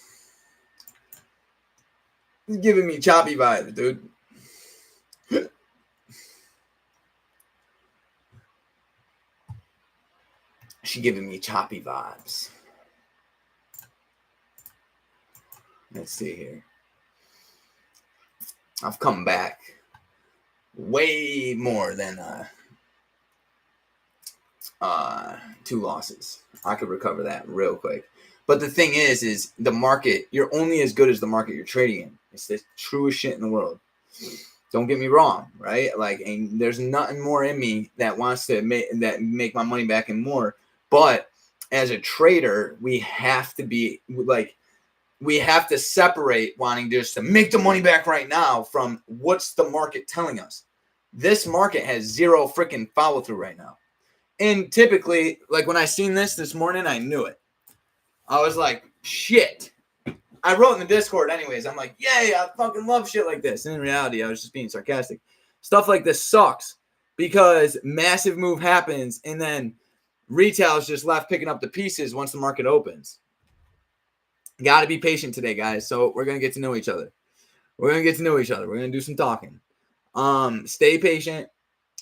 It's giving me choppy vibes, dude. She's giving me choppy vibes. Let's see here. I've come back way more than 2 losses. I could recover that real quick. But the thing is the market, you're only as good as the market you're trading in. It's the truest shit in the world. Don't get me wrong, right? Like, and there's nothing more in me that wants to make my money back and more. But as a trader, we have to separate wanting just to make the money back right now from what's the market telling us. This market has zero freaking follow through right now. And typically, like when I seen this morning, I knew it. I was like, shit. I wrote in the Discord anyways. I'm like, yay, I fucking love shit like this. And in reality, I was just being sarcastic. Stuff like this sucks because massive move happens and then retail is just left picking up the pieces once the market opens. Got to be patient today, guys. So we're going to get to know each other. We're going to do some talking. Stay patient.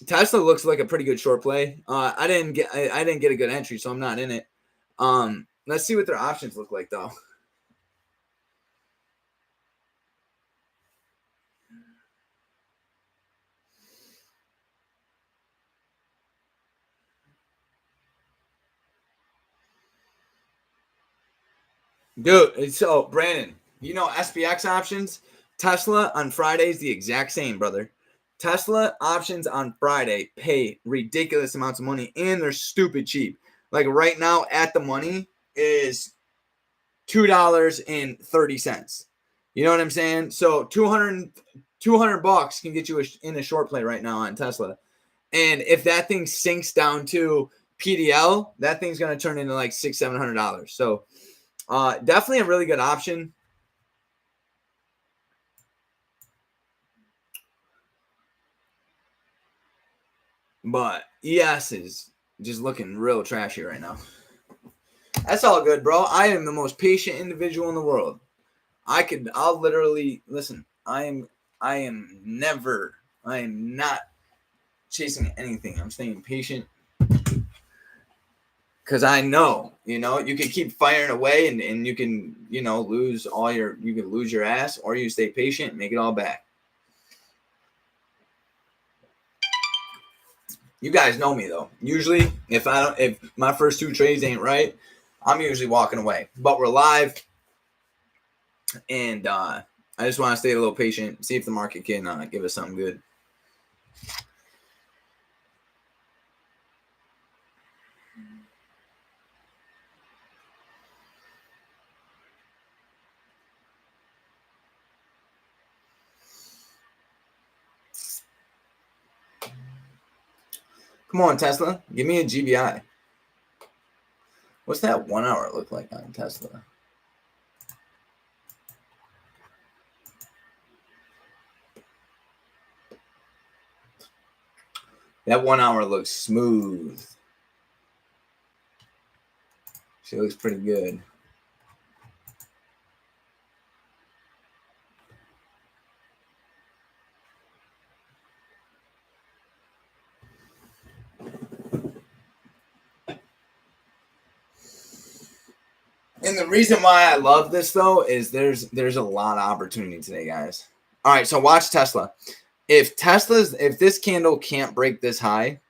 Tesla looks like a pretty good short play. I didn't get a good entry, so I'm not in it. Let's see what their options look like, though. Dude, so Brandon, SPX options? Tesla on Friday is the exact same, brother. Tesla options on Friday pay ridiculous amounts of money, and they're stupid cheap. Like right now at the money is $2.30. You know what I'm saying? So 200 bucks can get you in a short play right now on Tesla. And if that thing sinks down to PDL, that thing's going to turn into like $600-700. So definitely a really good option. But ES is just looking real trashy right now. That's all good, bro. I am the most patient individual in the world. I'll literally listen. I am not chasing anything. I'm staying patient because I know, you can keep firing away and you can, lose you can lose your ass, or you stay patient and make it all back. You guys know me though. Usually if my first 2 trades ain't right, I'm usually walking away. But we're live, and I just want to stay a little patient, see if the market can give us something good. Come on, Tesla. Give me a GBI. What's that 1 hour look like on Tesla? That 1 hour looks smooth. She looks pretty good. And the reason why I love this though is there's a lot of opportunity today, guys. All right, so watch Tesla. If this candle can't break this high,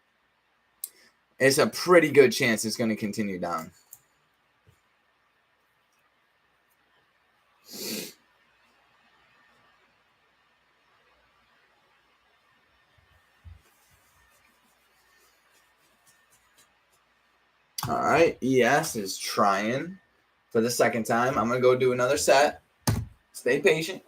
it's a pretty good chance it's going to continue down. All right, ES is trying for the second time. I'm going to go do another set. Stay patient.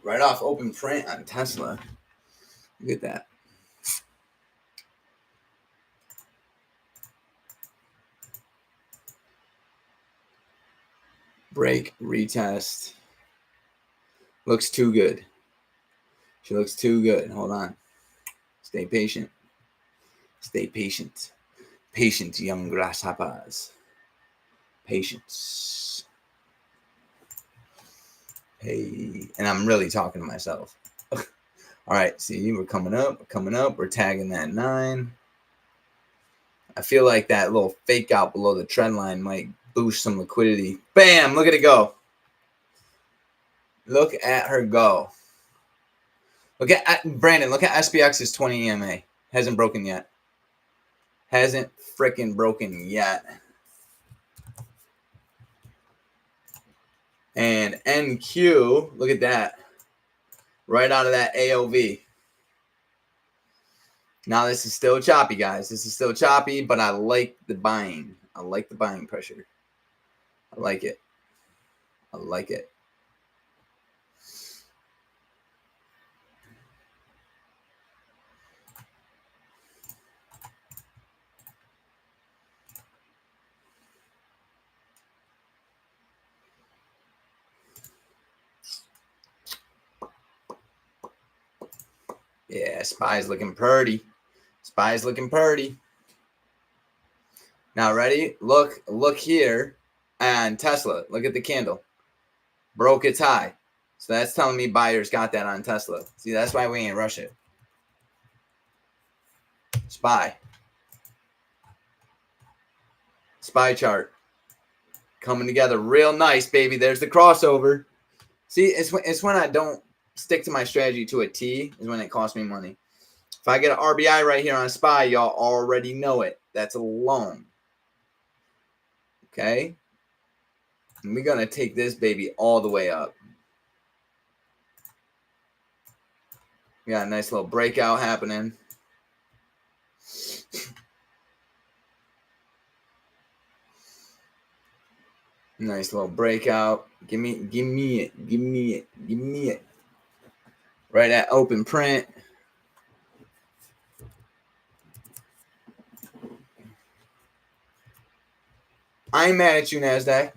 Right off open print on Tesla. Look at that. Break, retest. Looks too good. She looks too good. Hold on. Stay patient. Stay patient. Patient, young grasshoppers. Patience. Hey, and I'm really talking to myself. All right, see, we're coming up. We're tagging that 9. I feel like that little fake out below the trend line might boost some liquidity. Bam! Look at it go. Look at her go. Look at Brandon. Look at SPX's 20 EMA. Hasn't broken yet. Hasn't freaking broken yet. And NQ, look at that. Right out of that AOV. Now this is still choppy, guys. This is still choppy, but I like the buying. I like the buying pressure. I like it. I like it. Yeah, SPY's looking pretty. SPY's looking pretty. Now, ready? Look here. And Tesla, look at the candle. Broke its high. So that's telling me buyers got that on Tesla. See, that's why we ain't rush it. SPY. SPY chart. Coming together real nice, baby. There's the crossover. See, it's when I don't stick to my strategy to a T is when it costs me money. If I get an RBI right here on SPY, y'all already know it. That's a loan. Okay? And we're going to take this baby all the way up. We got a nice little breakout happening. Nice little breakout. Give me it. Right at open print. I ain't mad at you, NASDAQ,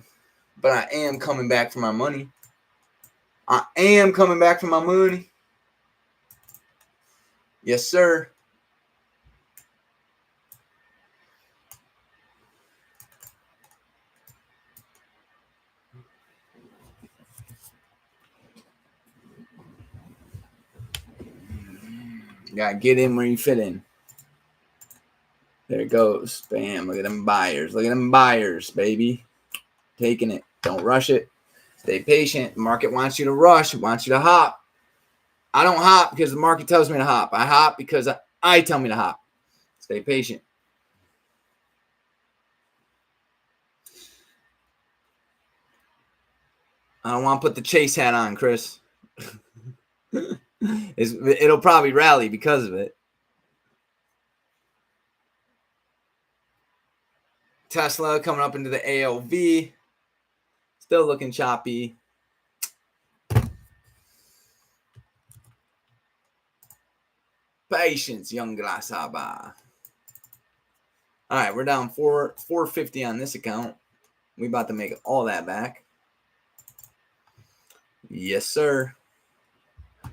but I am coming back for my money. Yes, sir. You gotta get in where you fit in. There it goes. Bam. Look at them buyers. Look at them buyers, baby. Taking it. Don't rush it. Stay patient. The market wants you to rush. It wants you to hop. I don't hop because the market tells me to hop. I hop because I tell me to hop. Stay patient. I don't want to put the chase hat on, Chris. It'll probably rally because of it. Tesla coming up into the ALV. Still looking choppy. Patience, young grasshopper. All right, we're down 450 on this account. We about to make all that back. Yes, sir.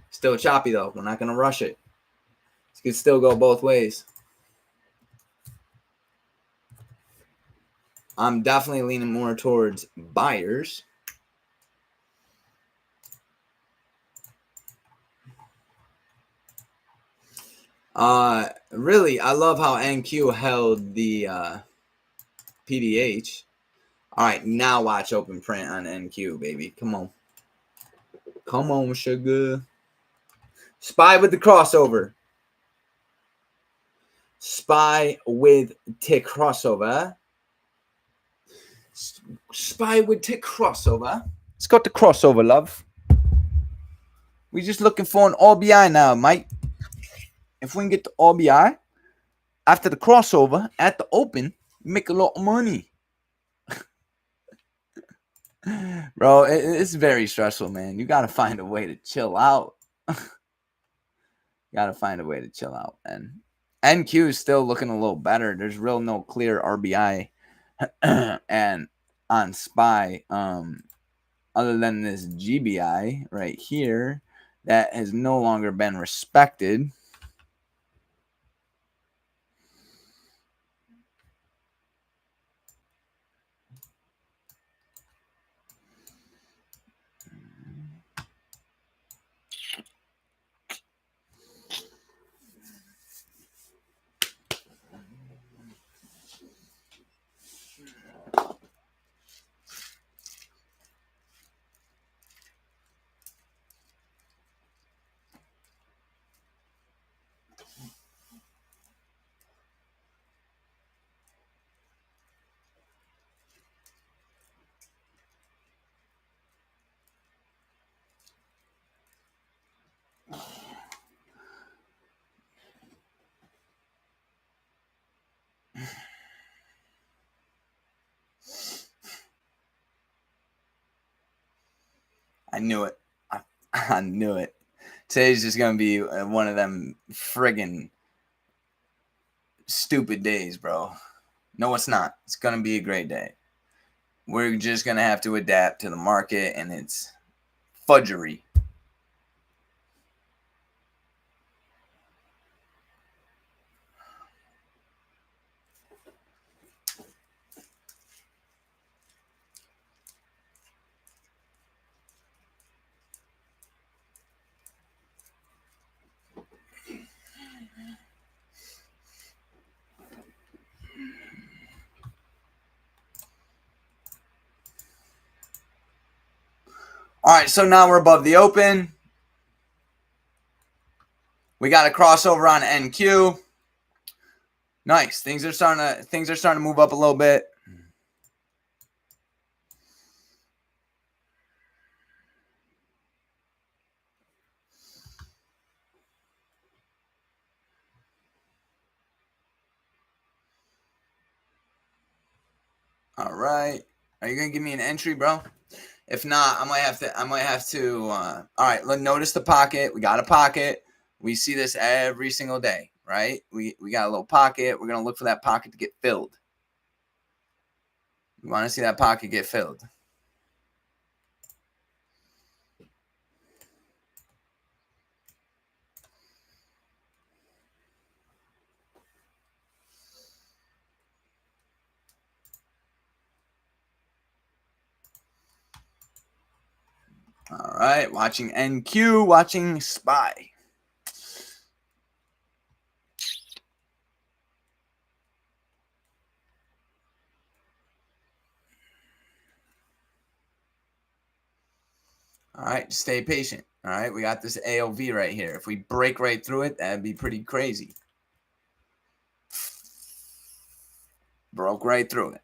Still choppy, though. We're not going to rush it. This could still go both ways. I'm definitely leaning more towards buyers. Really, I love how NQ held the PDH. All right, now watch open print on NQ, baby. Come on. Come on, sugar. SPY with the crossover. SPY with tick crossover. SPY with tick crossover. It's got the crossover, love. We're just looking for an RBI now, mate. If we can get the RBI after the crossover at the open, make a lot of money. Bro, it's very stressful, man. You got to find a way to chill out. And NQ is still looking a little better. There's real no clear RBI and on SPY other than this GBI right here that has no longer been respected. I knew it. I knew it. Today's just going to be one of them friggin' stupid days, bro. No, it's not. It's going to be a great day. We're just going to have to adapt to the market and its fudgery. All right, so now we're above the open. We got a crossover on NQ. Nice. Things are starting to move up a little bit. All right. Are you gonna give me an entry, bro? If not, I might have to. All right. Notice the pocket. We got a pocket. We see this every single day, right? We got a little pocket. We're gonna look for that pocket to get filled. We want to see that pocket get filled. All right, watching NQ, watching SPY. All right, stay patient. All right, we got this AOV right here. If we break right through it, that'd be pretty crazy. Broke right through it.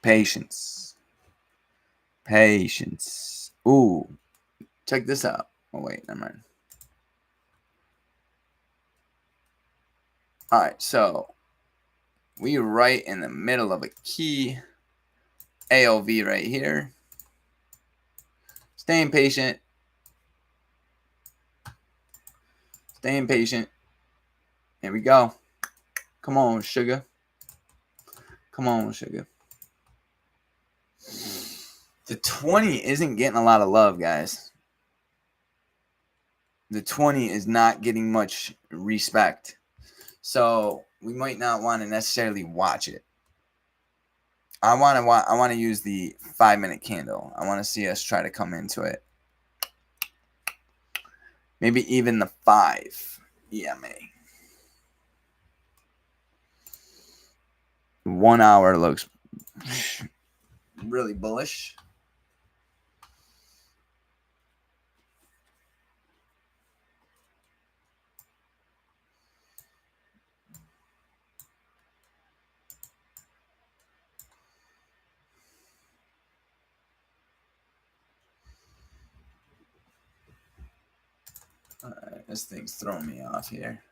Patience. Patience. Ooh. Check this out. Oh, wait, never mind. All right, so we're right in the middle of a key AOV right here. Staying patient. Staying patient. Here we go. Come on, sugar. Come on, sugar. The 20 isn't getting a lot of love, guys. The 20 is not getting much respect. So we might not want to necessarily watch it. I want to use the 5-minute candle. I want to see us try to come into it. Maybe even the 5 EMA. 1 hour looks really bullish. All right, this thing's throwing me off here.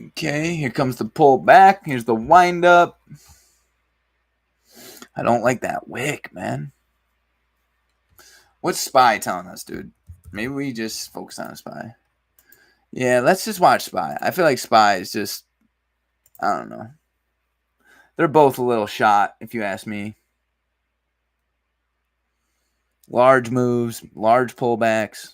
Okay, here comes the pull back. Here's the wind up. I don't like that wick, man. What's SPY telling us, dude? Maybe we just focus on SPY. Yeah, let's just watch SPY. I feel like SPY is just, I don't know. They're both a little shot, if you ask me. Large moves, large pullbacks.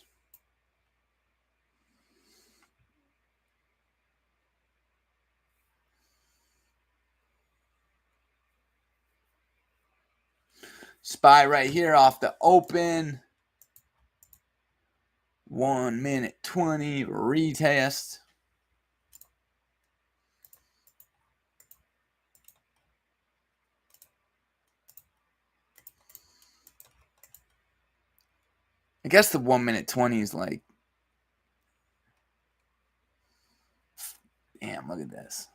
SPY right here off the open. 1 minute 20 retest. I guess the 1 minute 20 is like, damn, look at this.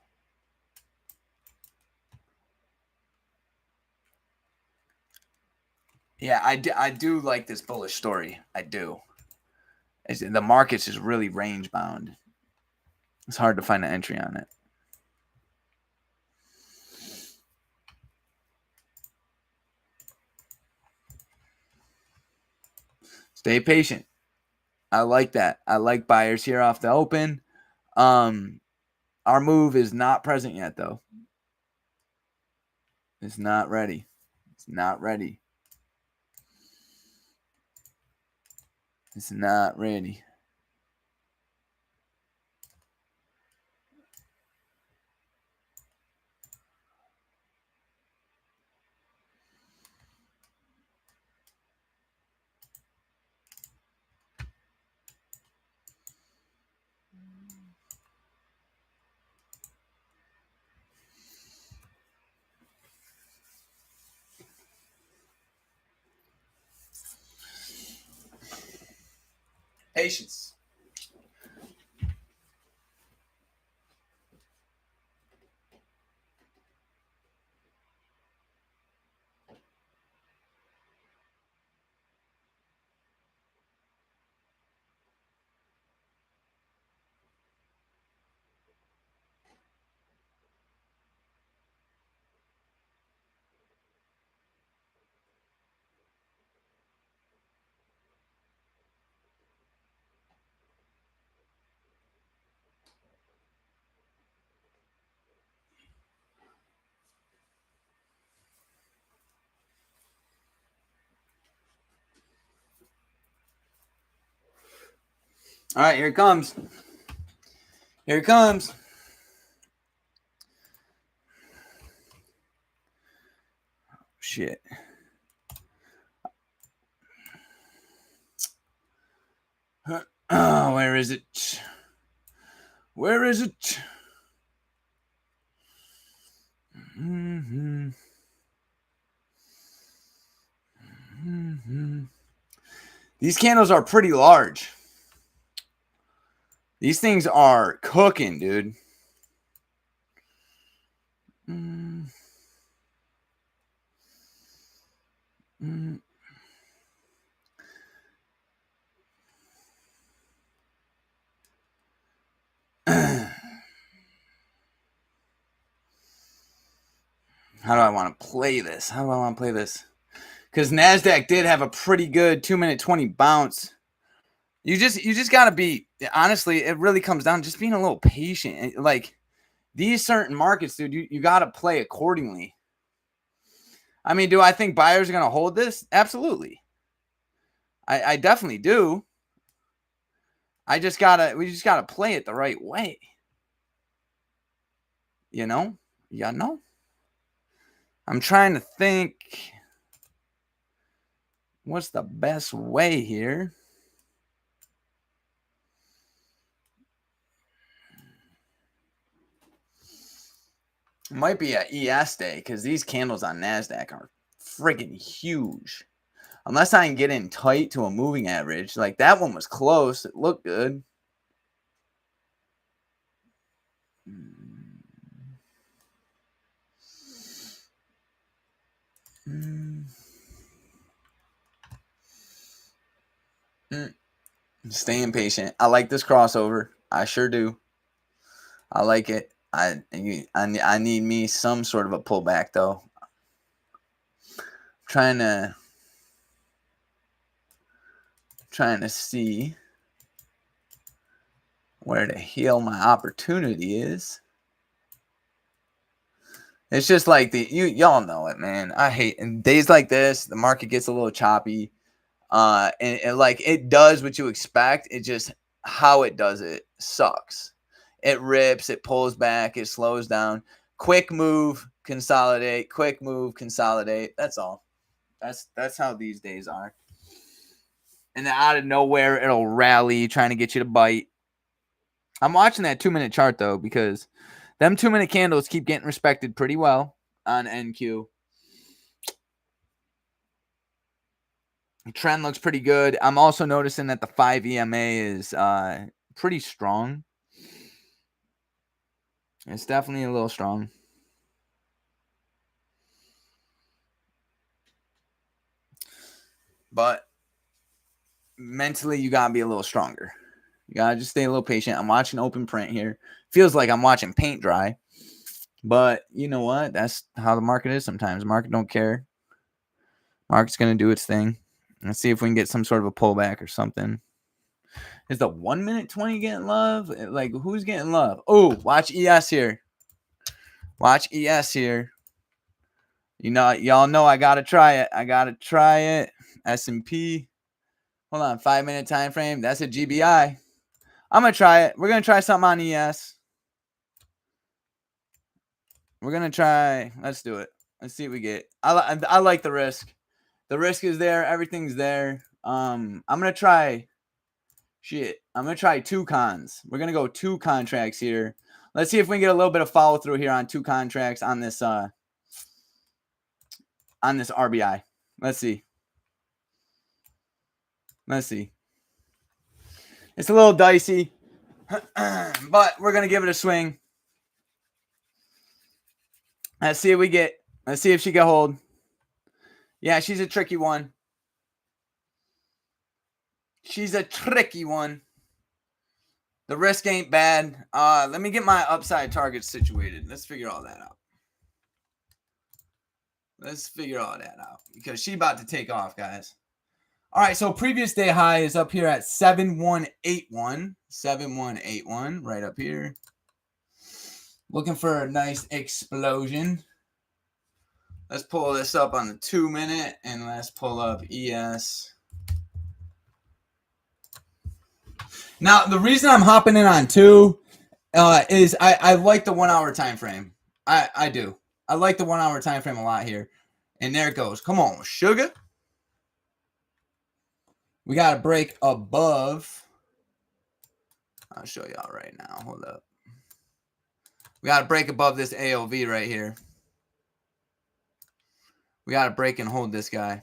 Yeah, I do like this bullish story. I do. The market's just really range bound. It's hard to find an entry on it. Stay patient. I like that. I like buyers here off the open. Our move is not present yet, though. It's not ready. It's not ready. It's not ready. Patience. All right, here it comes. Here it comes. Shit. Oh, where is it? Where is it? Mm-hmm. Mm-hmm. These candles are pretty large. These things are cooking, dude. Mm. Mm. How do I want to play this? How do I want to play this? Because NASDAQ did have a pretty good 2-minute 20 bounce. You just got to be, honestly, it really comes down to just being a little patient. Like these certain markets, dude, you got to play accordingly. I mean, do I think buyers are going to hold this? Absolutely. I definitely do. We just gotta play it the right way. You know? Yeah, no. I'm trying to think what's the best way here. It might be a ES day because these candles on NASDAQ are friggin' huge. Unless I can get in tight to a moving average. Like that one was close. It looked good. Staying patient. I like this crossover. I sure do. I like it. I need me some sort of a pullback though. Trying to see where to heal my opportunity is. It's just like y'all know it, man. I hate in days like this, the market gets a little choppy. And like it does what you expect. It just how it does it sucks. It rips, it pulls back, it slows down. Quick move, consolidate, quick move, consolidate. That's all. That's how these days are. And then out of nowhere, it'll rally, trying to get you to bite. I'm watching that 2-minute chart though, because them 2-minute candles keep getting respected pretty well on NQ. The trend looks pretty good. I'm also noticing that the 5 EMA is pretty strong. It's definitely a little strong. But mentally, you got to be a little stronger. You got to just stay a little patient. I'm watching open print here. Feels like I'm watching paint dry. But you know what? That's how the market is sometimes. The market don't care. Market's going to do its thing. Let's see if we can get some sort of a pullback or something. Is the 1 minute 20 getting love? Like, who's getting love? Oh, watch ES here. Watch ES here. You know, y'all know I gotta try it. I gotta try it. S&P. Hold on, 5 minute time frame. That's a GBI. I'm gonna try it. We're gonna try something on ES. We're gonna try. Let's do it. Let's see what we get. I like the risk. The risk is there. Everything's there. I'm gonna try. Shit. I'm gonna try 2 cons. We're gonna go 2 contracts here. Let's see if we can get a little bit of follow through here on 2 contracts on this RBI. Let's see. Let's see. It's a little dicey, but we're gonna give it a swing. Let's see what we get. Let's see if she can hold. Yeah, she's a tricky one. She's a tricky one. The risk ain't bad. Let me get my upside targets situated. Let's figure all that out. Let's figure all that out because she's about to take off, guys. All right, so previous day high is up here at 7181. 7181, right up here. Looking for a nice explosion. Let's pull this up on the 2 minute and let's pull up ES. Now, the reason I'm hopping in on 2 is I like the 1 hour time frame. I do. I like the 1 hour time frame a lot here. And there it goes. Come on, sugar. We got to break above. I'll show y'all right now. Hold up. We got to break above this AOV right here. We got to break and hold this guy.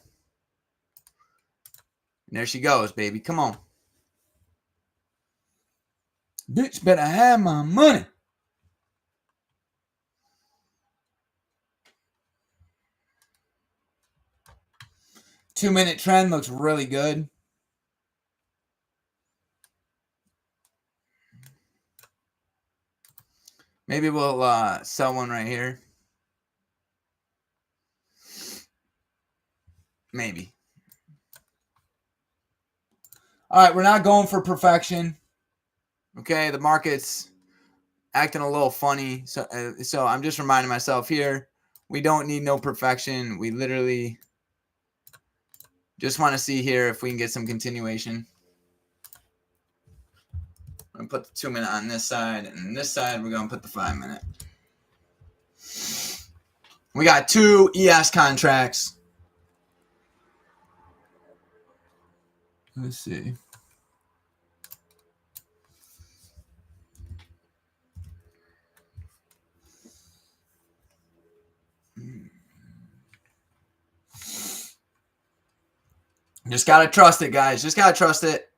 And there she goes, baby. Come on. Bitch better have my money. Two-minute trend looks really good. Maybe we'll sell one right here. Maybe. All right, we're not going for perfection. Okay, the market's acting a little funny. So I'm just reminding myself here, we don't need no perfection. We literally just want to see here if we can get some continuation. I'm going to put the 2 minute on this side, and this side we're going to put the 5 minute. We got 2 ES contracts. Let's see. Just got to trust it, guys. Just got to trust it.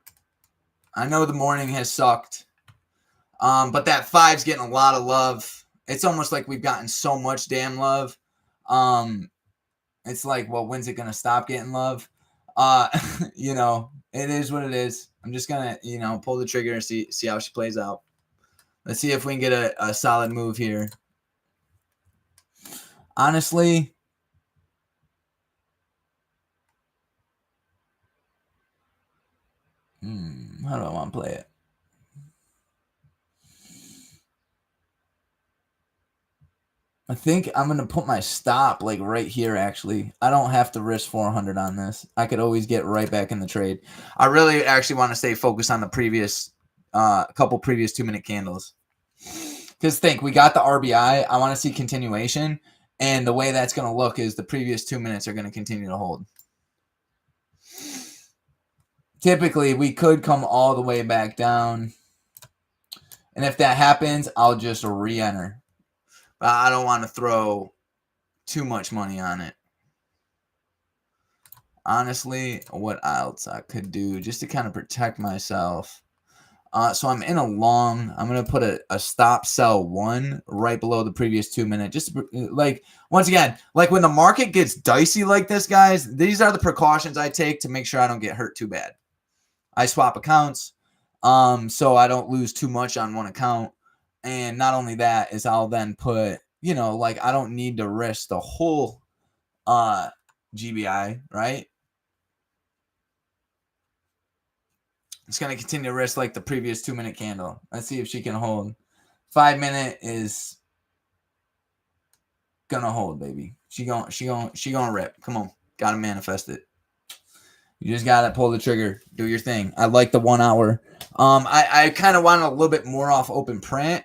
I know the morning has sucked. But that 5's getting a lot of love. It's almost like we've gotten so much damn love. It's like, well, when's it going to stop getting love? You know, it is what it is. I'm just going to, you know, pull the trigger and see how she plays out. Let's see if we can get a solid move here. Honestly, how do I want to play it? I think I'm going to put my stop like right here, actually. I don't have to risk 400 on this. I could always get right back in the trade. I really actually want to stay focused on the previous couple previous 2 minute candles. Because think, we got the RBI. I want to see continuation. And the way that's going to look is the previous 2 minutes are going to continue to hold. Typically, we could come all the way back down. And if that happens, I'll just re-enter. But I don't want to throw too much money on it. Honestly, what else I could do just to kind of protect myself. So I'm in a long. I'm going to put a stop sell 1 right below the previous 2 minute. Just like, once again, like when the market gets dicey like this, guys, these are the precautions I take to make sure I don't get hurt too bad. I swap accounts so I don't lose too much on one account. And not only that is I'll then put, you know, like I don't need to risk the whole GBI, right? It's going to continue to risk like the previous 2-minute candle. Let's see if she can hold. 5-minute is gonna hold, baby. She gonna rip. Come on, gotta manifest it. You just gotta pull the trigger, do your thing. I like the 1 hour. I kind of want a little bit more off open print.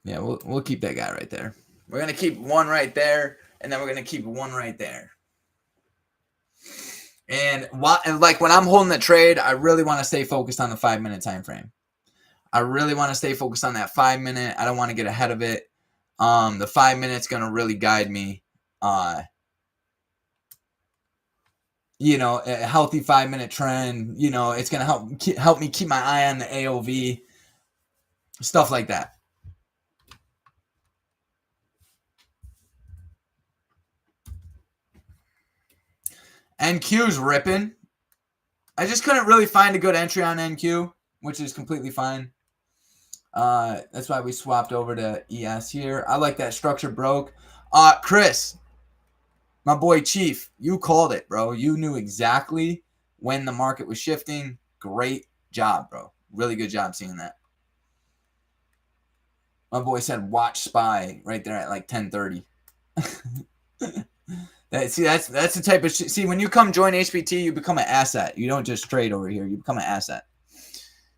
Yeah, we'll keep that guy right there. We're gonna keep one right there, and then we're gonna keep one right there. And like when I'm holding the trade, I really want to stay focused on the 5-minute time frame. I really want to stay focused on that 5-minute. I don't want to get ahead of it. The 5 minutes gonna really guide me. You know, a healthy 5-minute trend. You know, it's gonna help me keep my eye on the AOV, stuff like that. NQ's ripping. I just couldn't really find a good entry on NQ, which is completely fine. That's why we swapped over to ES here. I like that structure broke. Chris, my boy Chief, you called it, bro. You knew exactly when the market was shifting. Great job, bro. Really good job seeing that. My boy said watch SPY right there at like 10:30. That's the type of see when you come join HPT, you become an asset. You don't just trade over here. You become an asset.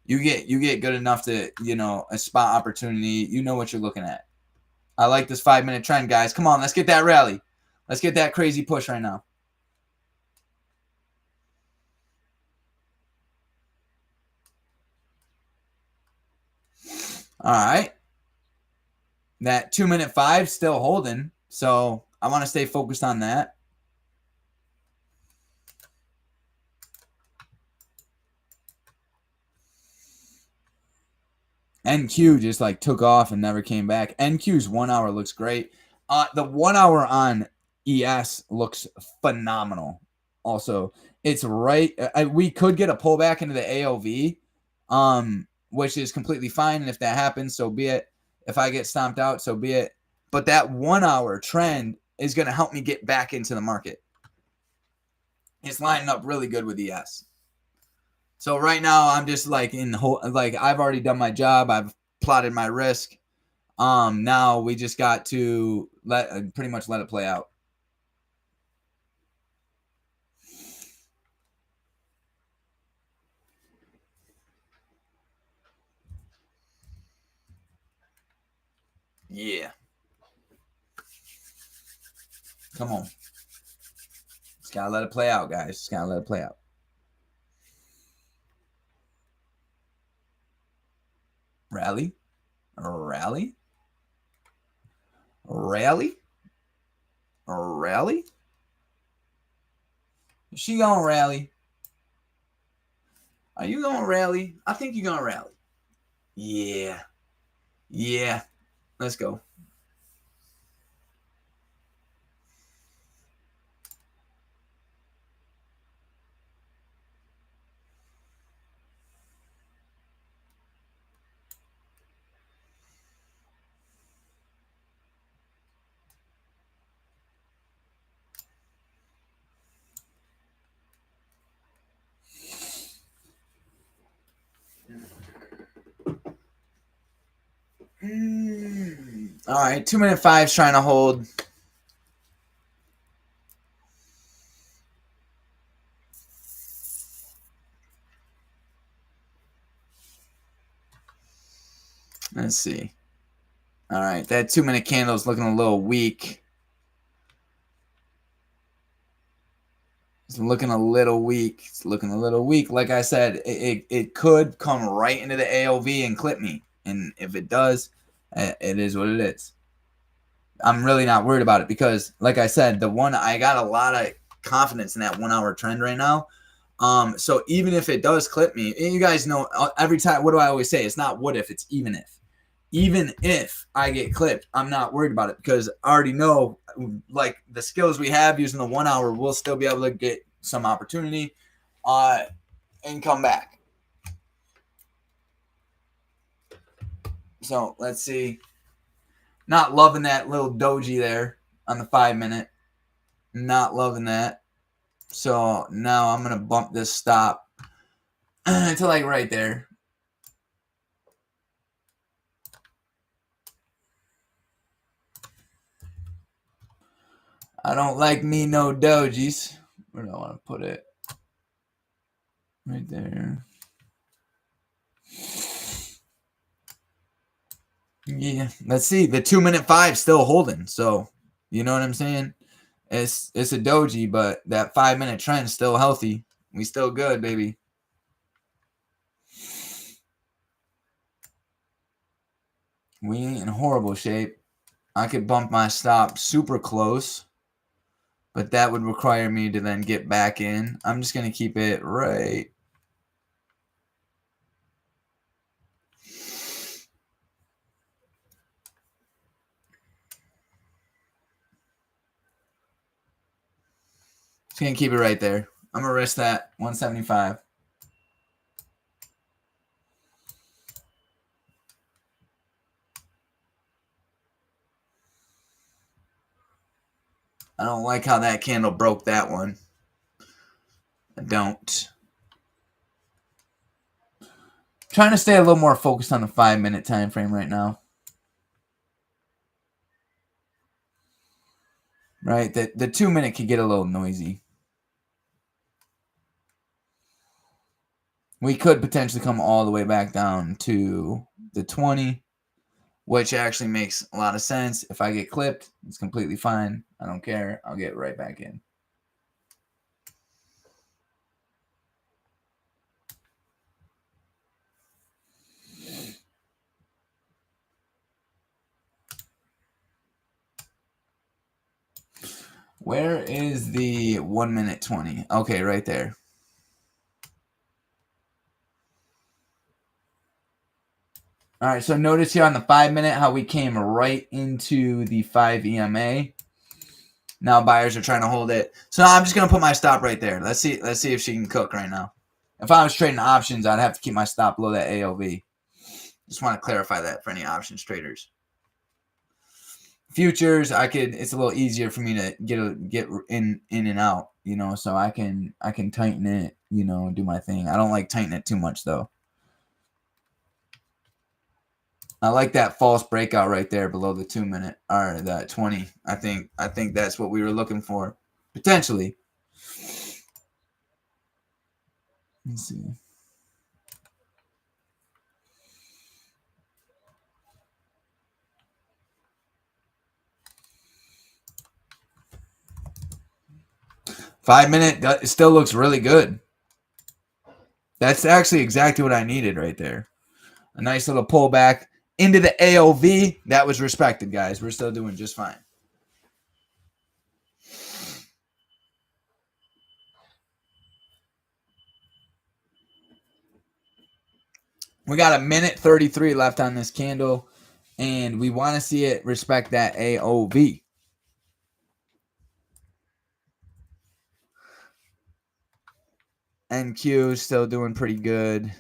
You get good enough to, you know, a spot opportunity. You know what you're looking at. I like this 5-minute trend, guys. Come on, let's get that rally. Let's get that crazy push right now. All right. That 2-minute 5 still holding. So I want to stay focused on that. NQ just like took off and never came back. NQ's 1 hour looks great. The 1 hour on ES looks phenomenal. Also, it's right. We could get a pullback into the AOV, which is completely fine. And if that happens, so be it. If I get stomped out, so be it. But that 1 hour trend is going to help me get back into the market. It's lining up really good with ES. So right now I'm just like I've already done my job. I've plotted my risk. Now we just got to pretty much let it play out. Yeah. Come on. Just gotta let it play out, guys. Just gotta let it play out. Rally. Rally. Rally. Rally. Is she gonna rally? Are you gonna rally? I think you're gonna rally. Yeah. Yeah. Let's go. All right, 2-minute 5's trying to hold. Let's see. All right, that 2-minute candle is looking a little weak. It's looking a little weak. It's looking a little weak. Like I said, it could come right into the AOV and clip me. And if it does, it is what it is. I'm really not worried about it because, like I said, I got a lot of confidence in that 1 hour trend right now. So even if it does clip me, and you guys know every time, what do I always say? It's not what if, it's even if. Even if I get clipped, I'm not worried about it because I already know, like, the skills we have using the 1 hour, we'll still be able to get some opportunity and come back. So let's see. Not loving that little doji there on the 5 minute. Not loving that. So now I'm going to bump this stop to like right there. I don't like me no dojis. Where do I want to put it? Right there. Yeah, let's see. The 2-minute 5 still holding. So, you know what I'm saying? It's a doji, but that 5-minute trend still healthy. We still good, baby. We ain't in horrible shape. I could bump my stop super close, but that would require me to then get back in. I'm just going to keep it right. Just going to keep it right there. I'm going to risk that 175. I don't like how that candle broke that one. I don't. Trying to stay a little more focused on the 5-minute time frame right now. Right? The 2-minute could get a little noisy. We could potentially come all the way back down to the 20, which actually makes a lot of sense. If I get clipped, it's completely fine. I don't care. I'll get right back in. Where is the 1-minute 20? Okay, right there. All right, so notice here on the 5-minute how we came right into the 5 EMA. Now buyers are trying to hold it. So now I'm just gonna put my stop right there. Let's see if she can cook right now. If I was trading options, I'd have to keep my stop below that AOV. Just want to clarify that for any options traders. Futures, it's a little easier for me to get in and out, you know, so I can tighten it, you know, do my thing. I don't like tightening it too much though. I like that false breakout right there below the 2-minute or the 20. I think that's what we were looking for potentially. Let's see. Five-minute, it still looks really good. That's actually exactly what I needed right there. A nice little pullback into the AOV. That was respected, guys. We're still doing just fine. We got 1:33 left on this candle, and we want to see it respect that AOV. NQ still doing pretty good.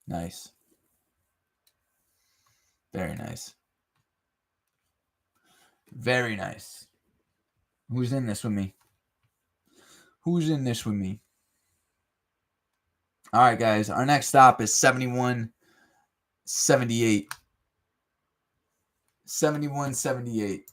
Nice. Very nice. Very nice. Who's in this with me? Who's in this with me? All right, guys. Our next stop is 71.78. 71.78.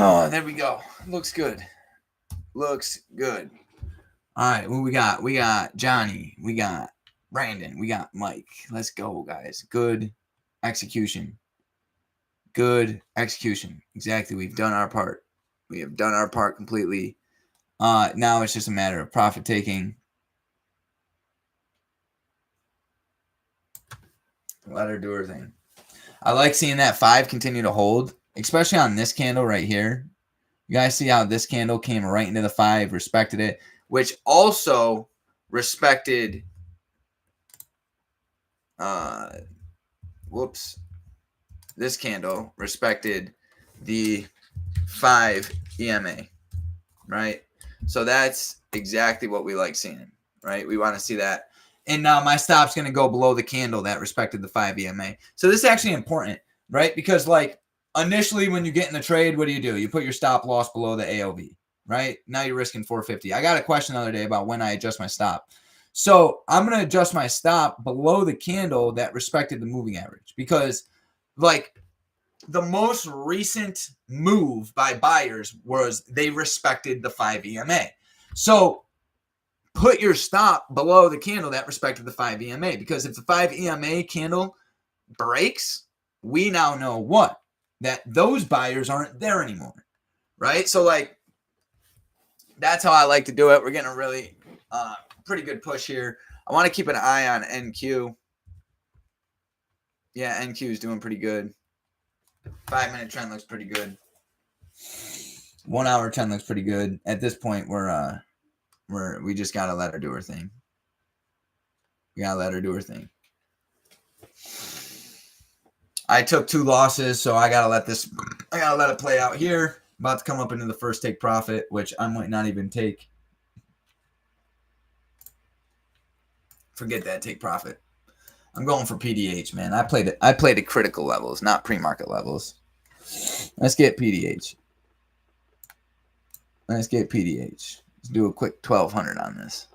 Oh, there we go. Looks good. Looks good. All right, what we got? We got Johnny. We got Brandon. We got Mike. Let's go, guys. Good execution. Good execution. Exactly. We've done our part. We have done our part completely. Now it's just a matter of profit taking. Let her do her thing. I like seeing that 5 continue to hold, especially on this candle right here. You guys see how this candle came right into the 5, respected it, which also respected, this candle respected the 5 EMA, right? So that's exactly what we like seeing, right? We want to see that. And now my stop's going to go below the candle that respected the 5 EMA. So this is actually important, right? Because like initially when you get in the trade, what do? You put your stop loss below the AOV, right? Now you're risking 450. I got a question the other day about when I adjust my stop. So I'm going to adjust my stop below the candle that respected the moving average because like the most recent move by buyers was they respected the 5 EMA. So put your stop below the candle that respected the 5 EMA because if the 5 EMA candle breaks, we now know what? That those buyers aren't there anymore, right? So like that's how I like to do it. We're getting a really pretty good push here. I want to keep an eye on NQ. Yeah, NQ is doing pretty good. 5-minute trend looks pretty good. 1 hour trend looks pretty good. At this point, we just gotta let her do her thing. We gotta let her do her thing. I took 2 losses, so I gotta let it play out here. About to come up into the first take profit, which I might not even take. Forget that take profit. I'm going for PDH, man. I played at critical levels, not pre-market levels. Let's get PDH. Let's do a quick 1,200 on this.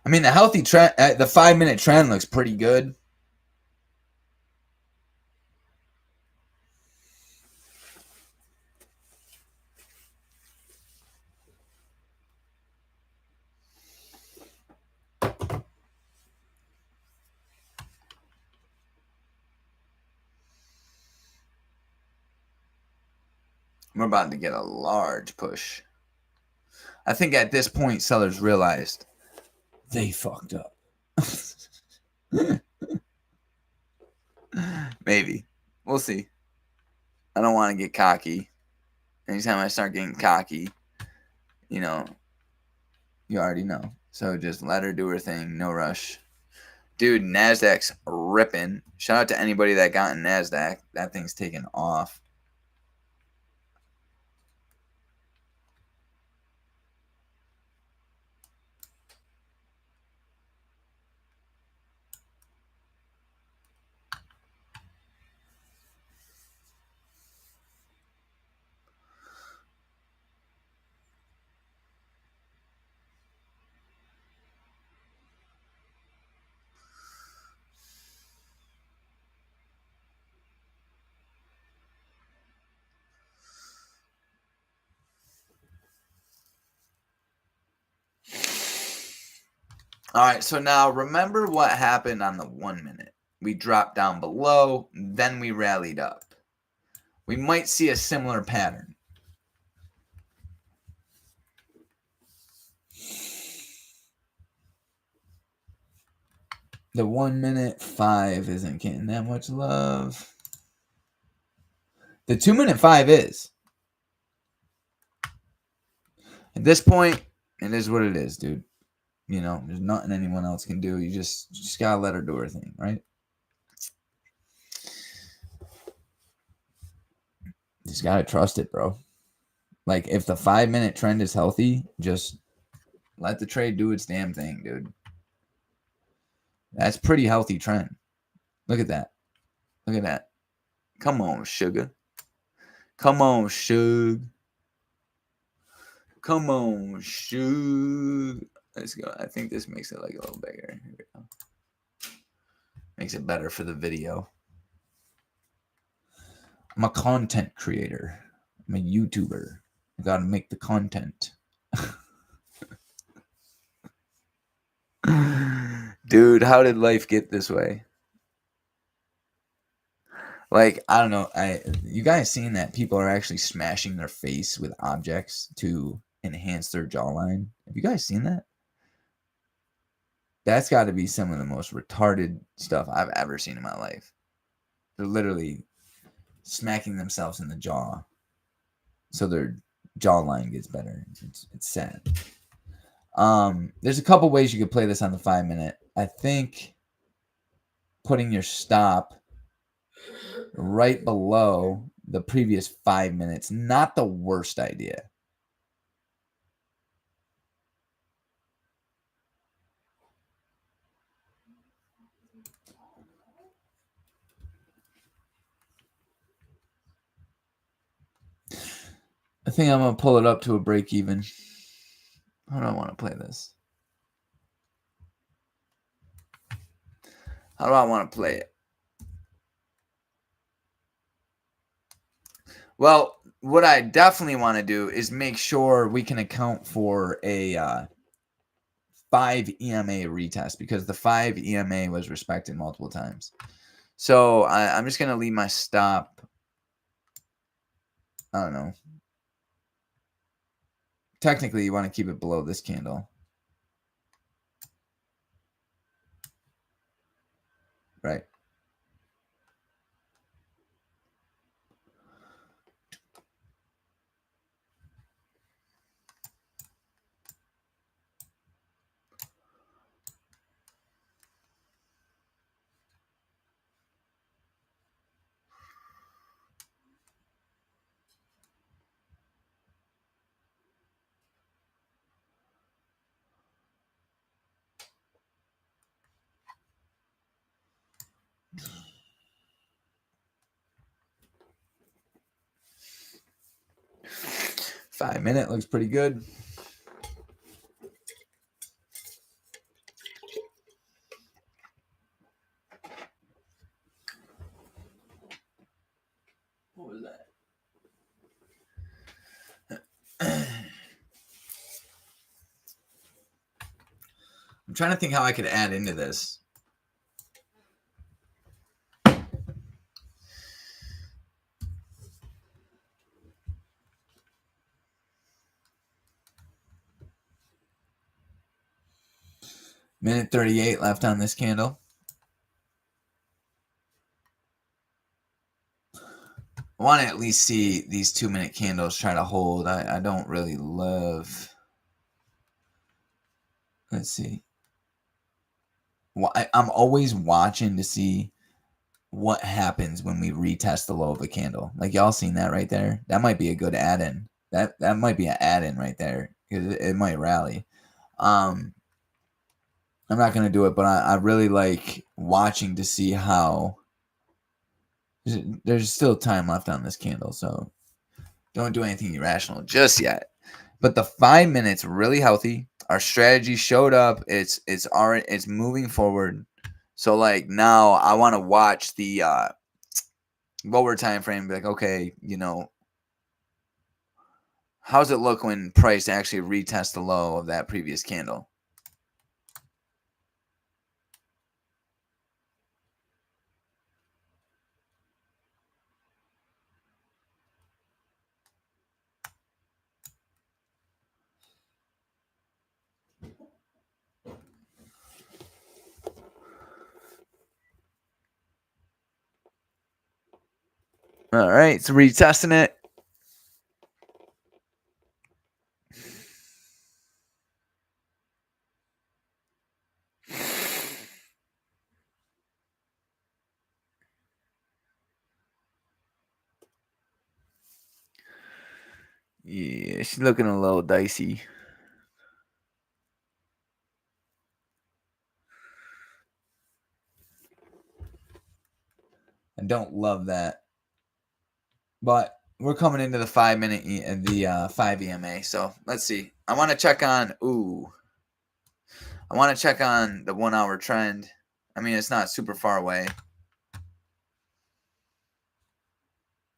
I mean, the healthy trend, the 5-minute trend looks pretty good. We're about to get a large push. I think at this point, sellers realized they fucked up. Maybe. We'll see. I don't want to get cocky. Anytime I start getting cocky, you already know. So just let her do her thing. No rush. Dude, NASDAQ's ripping. Shout out to anybody that got in NASDAQ. That thing's taking off. All right, so now remember what happened on the 1 minute. We dropped down below, then we rallied up. We might see a similar pattern. The 1 minute 5 isn't getting that much love. The 2 minute 5 is. At this point, it is what it is, dude. There's nothing anyone else can do. You just gotta let her do her thing, right? Just gotta trust it, bro. Like, if the 5-minute trend is healthy, just let the trade do its damn thing, dude. That's pretty healthy trend. Look at that. Look at that. Come on, sugar. Come on, Suge. Come on, Suge. Let's go. I think this makes it like a little bigger. Here we go. Makes it better for the video. I'm a content creator. I'm a YouTuber. I gotta make the content. Dude, how did life get this way? Like, I don't know. You guys seen that people are actually smashing their face with objects to enhance their jawline? Have you guys seen that? That's got to be some of the most retarded stuff I've ever seen in my life. They're literally smacking themselves in the jaw so their jawline gets better. It's sad. There's a couple ways you could play this on the 5 minute. I think putting your stop right below the previous 5 minutes, not the worst idea. I think I'm going to pull it up to a break even. How do I want to play this? How do I want to play it? Well, what I definitely want to do is make sure we can account for a 5 EMA retest because the 5 EMA was respected multiple times. So I'm just going to leave my stop. I don't know. Technically, you want to keep it below this candle. Right. Five-minute looks pretty good. What was that? I'm trying to think how I could add into this. Minute 38 left on this candle. I want to at least see these 2-minute candles try to hold. I don't really love. Let's see. I'm always watching to see what happens when we retest the low of a candle. Like y'all seen that right there? That might be a good add-in. That might be an add-in right there because it might rally. I'm not gonna do it, but I really like watching to see how. There's still time left on this candle, so don't do anything irrational just yet. But the 5 minutes really healthy. Our strategy showed up. It's moving forward. So like now I want to watch the lower time frame. Be like, okay, how's it look when price actually retests the low of that previous candle? All right, it's retesting it. Yeah, she's looking a little dicey. I don't love that. But we're coming into the 5 minute, the 5 EMA. So let's see. I want to check on, I want to check on the 1 hour trend. I mean, it's not super far away.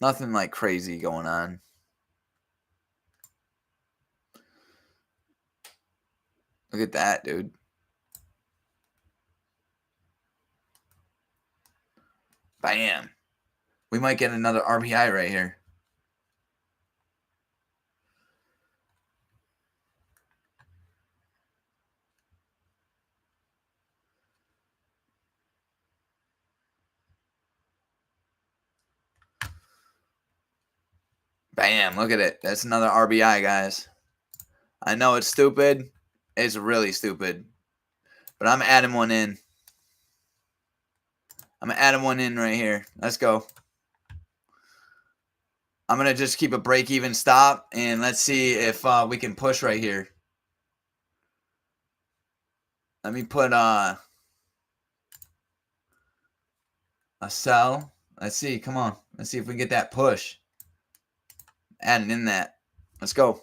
Nothing like crazy going on. Look at that, dude. Bam. We might get another RBI right here. Bam. Look at it. That's another RBI, guys. I know it's stupid. It's really stupid. But I'm adding one in. I'm adding one in right here. Let's go. I'm going to just keep a break-even stop, and let's see if we can push right here. Let me put a sell. Let's see. Come on. Let's see if we can get that push. Adding in that. Let's go.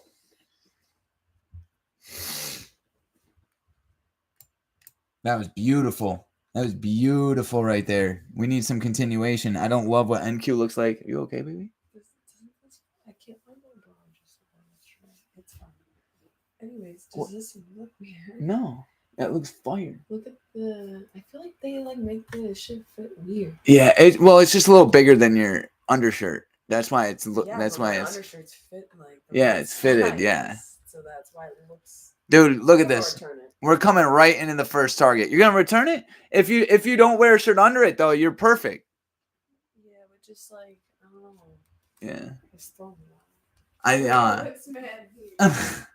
That was beautiful. That was beautiful right there. We need some continuation. I don't love what NQ looks like. Are you okay, baby? I can't find my bra. It's fine. Anyways, does this look weird? No. That looks fire. Look at the. I feel like they like make the shit fit weird. Yeah, it's just a little bigger than your undershirt. That's why it's Yeah, that's but why my it's undershirt's fit like. Yeah, it's fitted, yeah. So that's why it looks. Dude, look at I'm gonna this. return it. We're coming right into the first target. You're gonna return it? If you don't wear a shirt under it though, you're perfect. Yeah, but just like I don't know. Yeah. It's throwing me I It's mad heat.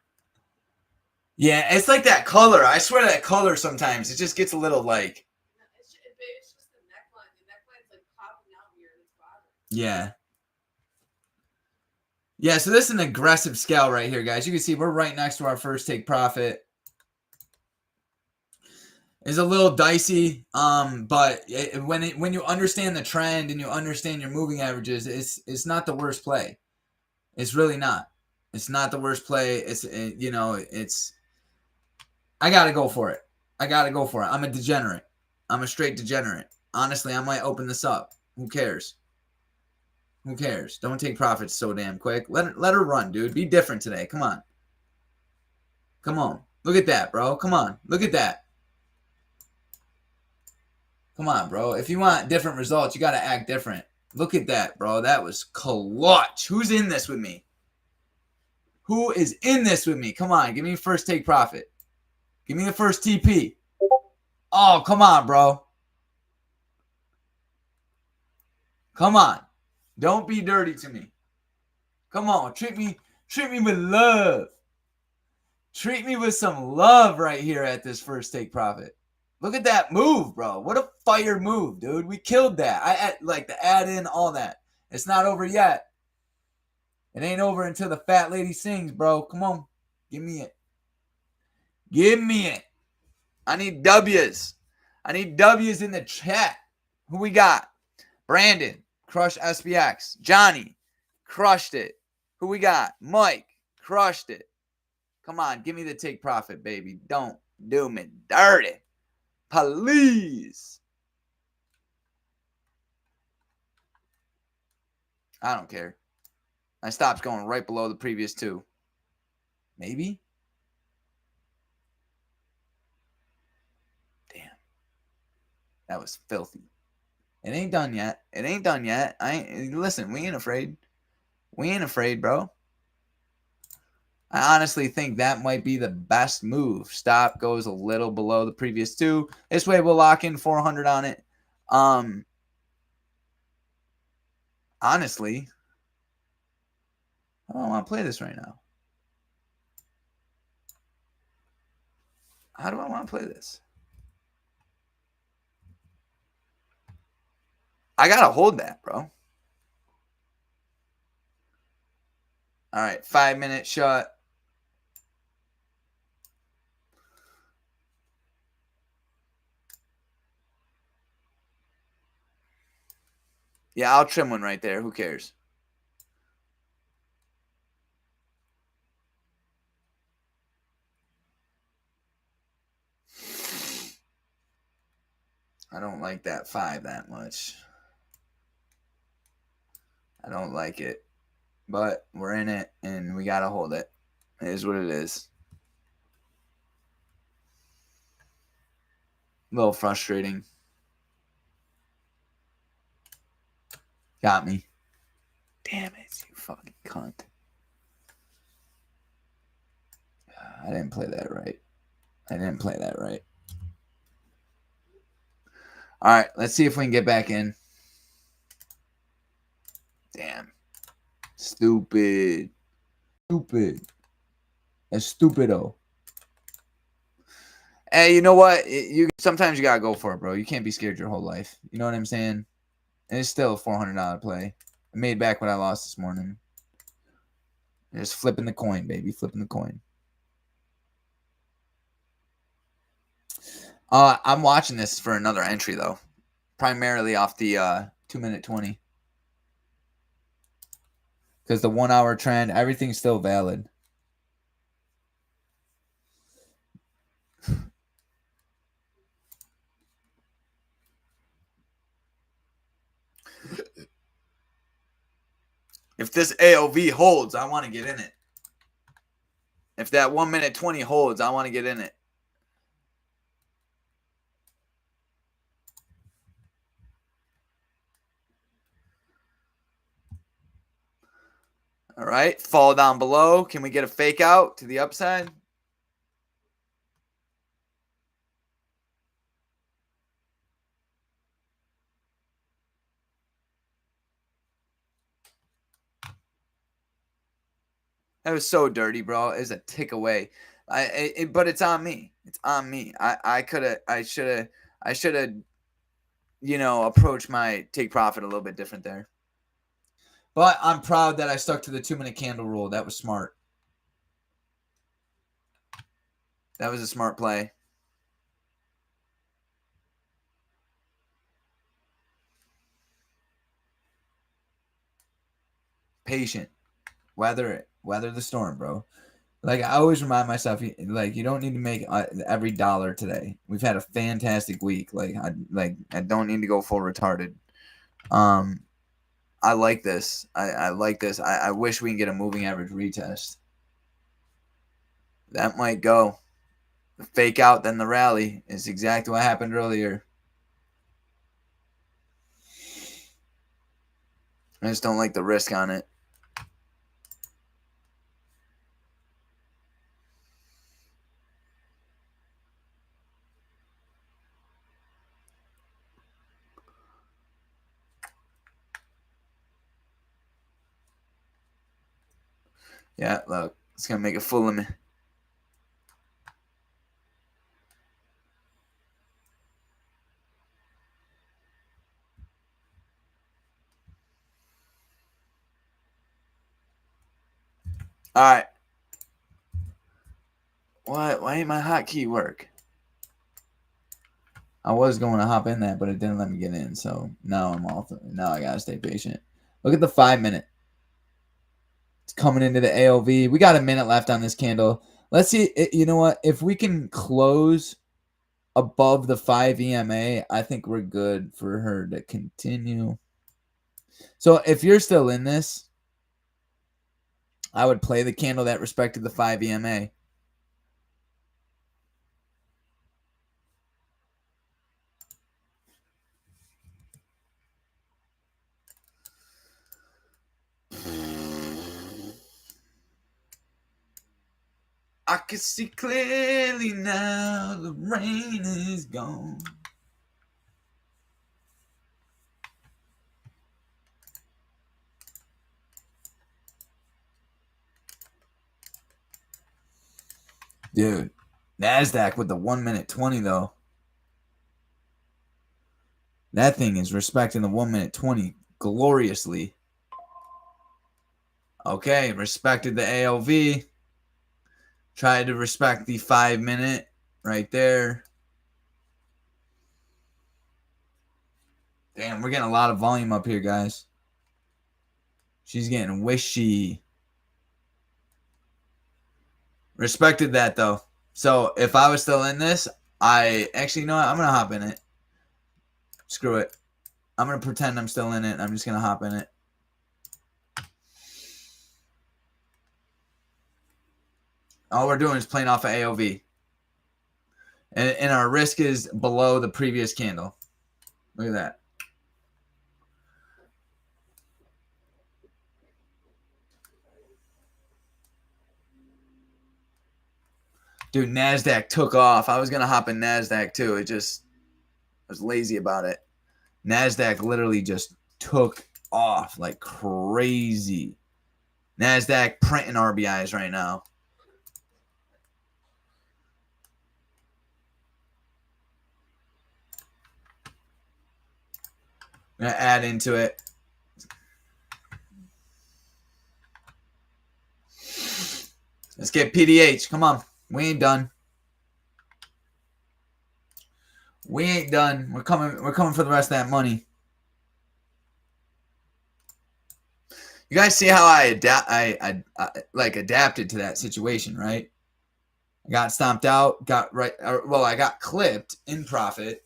Yeah, it's like that color. I swear that color sometimes it just gets a little like. It's just the neckline. The neckline's like popping out here in its bottom. Yeah. Yeah, so this is an aggressive scale right here, guys. You can see we're right next to our first take profit. It's a little dicey, but when you understand the trend and you understand your moving averages, it's not the worst play. It's really not. It's not the worst play. It's I gotta go for it. I'm a degenerate. I'm a straight degenerate. Honestly, I might open this up. Who cares? Who cares? Don't take profits so damn quick. Let her run, dude. Be different today. Come on. Come on. Look at that, bro. Come on. Look at that. Come on, bro. If you want different results, you got to act different. Look at that, bro. That was clutch. Who's in this with me? Who is in this with me? Come on. Give me first take profit. Give me the first TP. Oh, come on, bro. Come on. Don't be dirty to me. Come on. Treat me with love. Treat me with some love right here at this first take profit. Look at that move, bro. What a fire move, dude. We killed that. I like the add in, all that. It's not over yet. It ain't over until the fat lady sings, bro. Come on. Give me it. Give me it. I need W's. I need W's in the chat. Who we got? Brandon, crushed SPX. Johnny, crushed it. Who we got? Mike, crushed it. Come on, give me the take profit, baby. Don't do me dirty. Please. I don't care. My stop's going right below the previous two. Maybe? Damn. That was filthy. It ain't done yet. It ain't done yet. Listen, we ain't afraid. We ain't afraid, bro. I honestly think that might be the best move. Stop goes a little below the previous two. This way we'll lock in 400 on it. Honestly, I don't want to play this right now. How do I want to play this? I got to hold that, bro. All right, 5 minute shot. Yeah, I'll trim one right there. Who cares? I don't like that 5 that much. I don't like it. But we're in it, and we got to hold it. It is what it is. A little frustrating. Got me. Damn it, you fucking cunt. I didn't play that right. All right, let's see if we can get back in. Damn. Stupid. That's stupido. Hey, you know what? Sometimes you gotta go for it, bro. You can't be scared your whole life. You know what I'm saying? And it's still a $400 play. I made back what I lost this morning. Just flipping the coin, baby. Flipping the coin. I'm watching this for another entry, though. Primarily off the 2-minute 20. Because the 1 hour trend, everything's still valid. If this AOV holds, I want to get in it. If that 1-minute 20 holds, I want to get in it. All right, fall down below. Can we get a fake out to the upside? That was so dirty, bro. It was a tick away. But it's on me. It's on me. I should have, approached my take profit a little bit different there. But I'm proud that I stuck to the 2-minute candle rule. That was smart. That was a smart play. Patient. Weather it. Weather the storm, bro. Like, I always remind myself, like, you don't need to make every dollar today. We've had a fantastic week. I don't need to go full retarded. I like this. I like this. I wish we can get a moving average retest. That might go. The fake out, then the rally is exactly what happened earlier. I just don't like the risk on it. Yeah, look, it's going to make a fool of me. All right. Why ain't my hotkey work? I was going to hop in that, but it didn't let me get in. So now I'm off. Now I got to stay patient. Look at the 5-minute. It's coming into the AOV. We got a minute left on this candle. Let's see. You know what? If we can close above the 5 EMA, I think we're good for her to continue. So if you're still in this, I would play the candle that respected the 5 EMA. I can see clearly now the rain is gone. Dude, NASDAQ with the 1-minute 20 though. That thing is respecting the 1-minute 20 gloriously. Okay, respected the AOV. Tried to respect the 5-minute right there. Damn, we're getting a lot of volume up here, guys. She's getting wishy. Respected that, though. So if I was still in this, actually, you know what? I'm going to hop in it. Screw it. I'm going to pretend I'm still in it. I'm just going to hop in it. All we're doing is playing off of AOV. And our risk is below the previous candle. Look at that. Dude, NASDAQ took off. I was going to hop in NASDAQ too. I was lazy about it. NASDAQ literally just took off like crazy. NASDAQ printing RBIs right now. I'm going to add into it. Let's get PDH. Come on. We ain't done. We ain't done. We're coming for the rest of that money. You guys see how I adapted to that situation, right? I got stomped out, I got clipped in profit,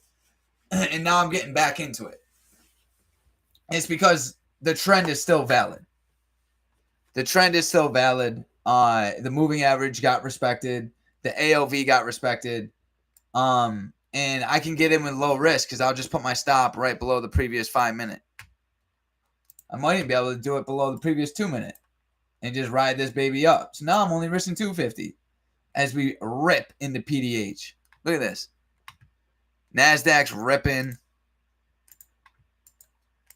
and now I'm getting back into it. It's because the trend is still valid. The trend is still valid. The moving average got respected. The AOV got respected. And I can get in with low risk because I'll just put my stop right below the previous 5 minute. I might even be able to do it below the previous 2 minute and just ride this baby up. So now I'm only risking 250 as we rip into PDH. Look at this. NASDAQ's ripping.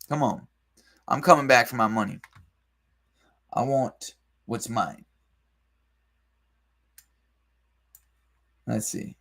Come on. I'm coming back for my money. I want what's mine. Let's see.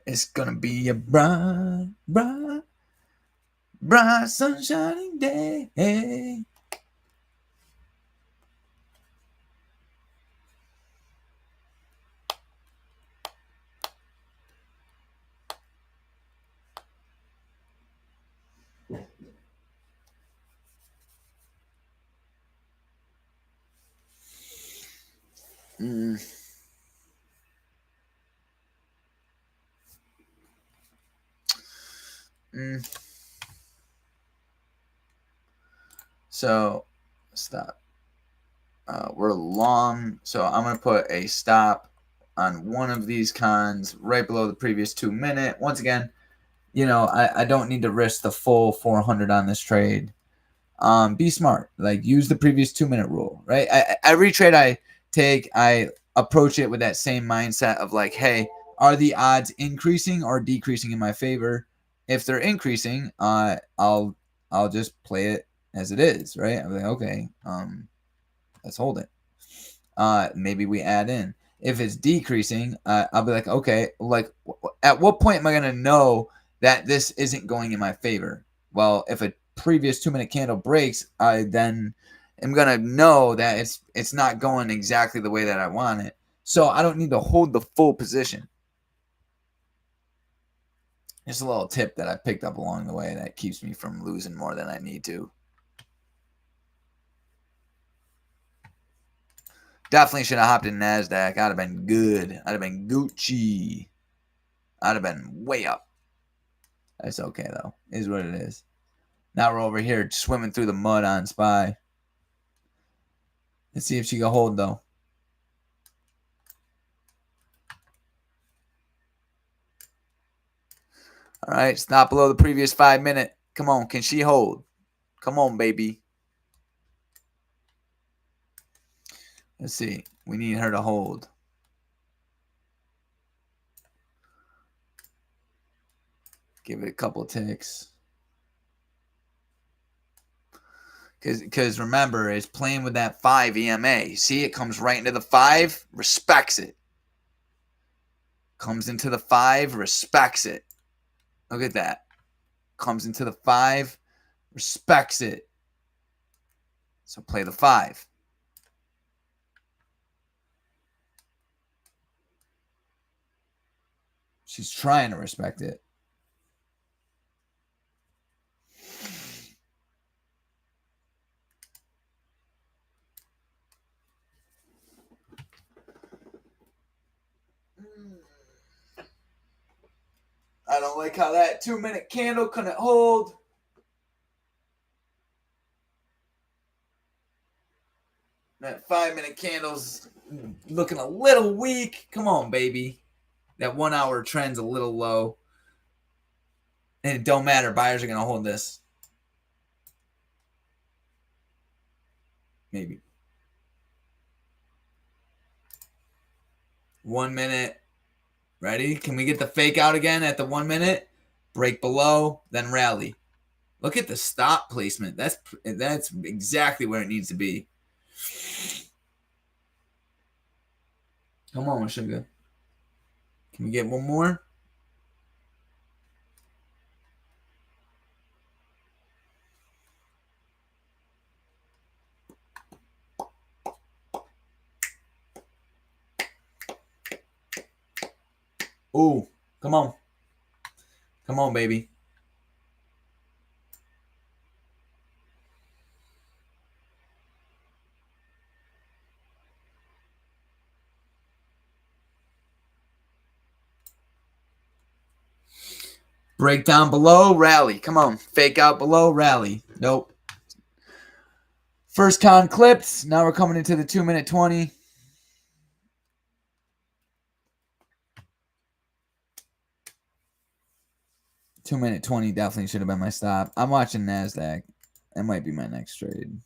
It's gonna be a bright, bright, bright sunshining day. So, stop. We're long, so I'm going to put a stop on one of these cons right below the previous 2 minute. Once again, you know, I don't need to risk the full 400 on this trade. Be smart. Like, use the previous 2 minute rule, right? Every trade I take, I approach it with that same mindset of like, hey, are the odds increasing or decreasing in my favor? If they're increasing, I'll just play it as it is, right? I'm like, okay, let's hold it. Maybe we add in. If it's decreasing, I'll be like, okay, like at what point am I gonna know that this isn't going in my favor? Well, if a previous 2 minute candle breaks, I then am gonna know that it's not going exactly the way that I want it. So I don't need to hold the full position. Just a little tip that I picked up along the way that keeps me from losing more than I need to. Definitely should have hopped in NASDAQ. I'd have been good. I'd have been Gucci. I'd have been way up. That's okay, though. It is what it is. Now we're over here swimming through the mud on SPY. Let's see if she can hold, though. All right, stop below the previous 5 minute. Come on, can she hold? Come on, baby. Let's see. We need her to hold. Give it a couple ticks. Because remember, it's playing with that 5 EMA. See, it comes right into the 5, respects it. Comes into the 5, respects it. Look at that. Comes into the 5, respects it. So play the 5. She's trying to respect it. I don't like how that 2-minute candle couldn't hold. That 5-minute candle's looking a little weak. Come on, baby. That 1 hour trend's a little low. And it don't matter. Buyers are going to hold this. Maybe. 1 minute. Ready? Can we get the fake out again at the 1 minute? Break below, then rally. Look at the stop placement. That's exactly where it needs to be. Come on, sugar. Can we get one more? Ooh, come on. Come on, baby. Break down below, rally. Come on. Fake out below, rally. Nope. First con clipped. Now we're coming into the 2-minute 20. Two-minute 20 definitely should have been my stop. I'm watching NASDAQ. That might be my next trade.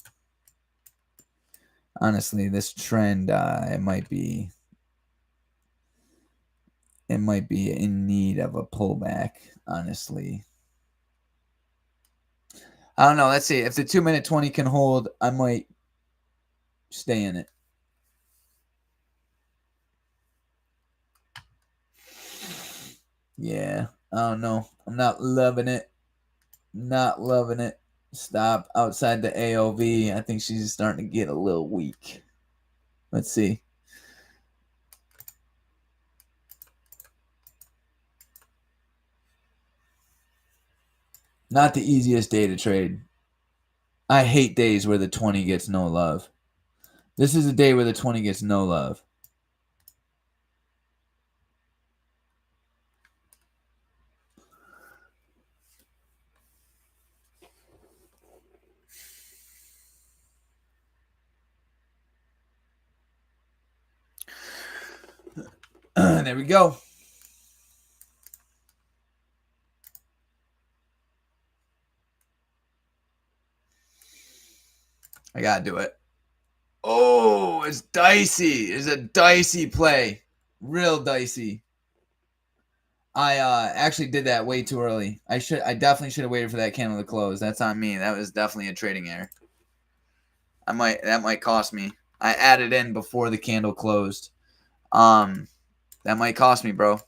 Honestly, this trend, it might be in need of a pullback, honestly. I don't know. Let's see. If the 2-minute 20 can hold, I might stay in it. Yeah. I don't know. I'm not loving it. Not loving it. Stop outside the AOV. I think she's starting to get a little weak. Let's see. Not the easiest day to trade. I hate days where the 20 gets no love. This is a day where the 20 gets no love. There we go. I gotta do it. Oh, it's dicey. It's a dicey play. Real dicey. I actually did that way too early. I definitely should have waited for that candle to close. That's on me. That was definitely a trading error. That might cost me. I added in before the candle closed. That might cost me, bro.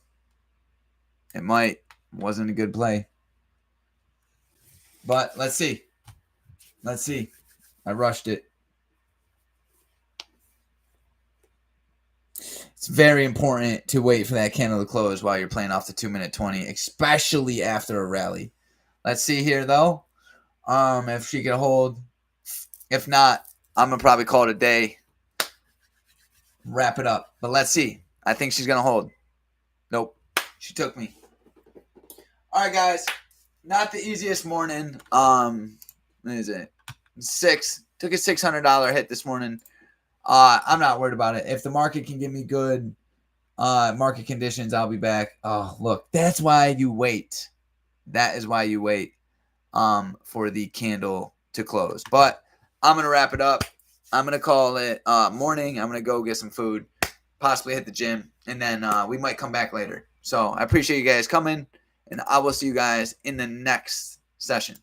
It might. Wasn't a good play. But let's see. Let's see. I rushed it. It's very important to wait for that candle to close while you're playing off the 2-minute 20, especially after a rally. Let's see here, though. If she can hold. If not, I'm going to probably call it a day. Wrap it up. But let's see. I think she's going to hold. Nope. She took me. All right, guys. Not the easiest morning. What is it? Took a $600 hit this morning. I'm not worried about it. If the market can give me good market conditions, I'll be back. Oh, look. That's why you wait. That is why you wait for the candle to close. But I'm going to wrap it up. I'm going to call it morning. I'm going to go get some food, possibly hit the gym, and then we might come back later. So I appreciate you guys coming, and I will see you guys in the next session.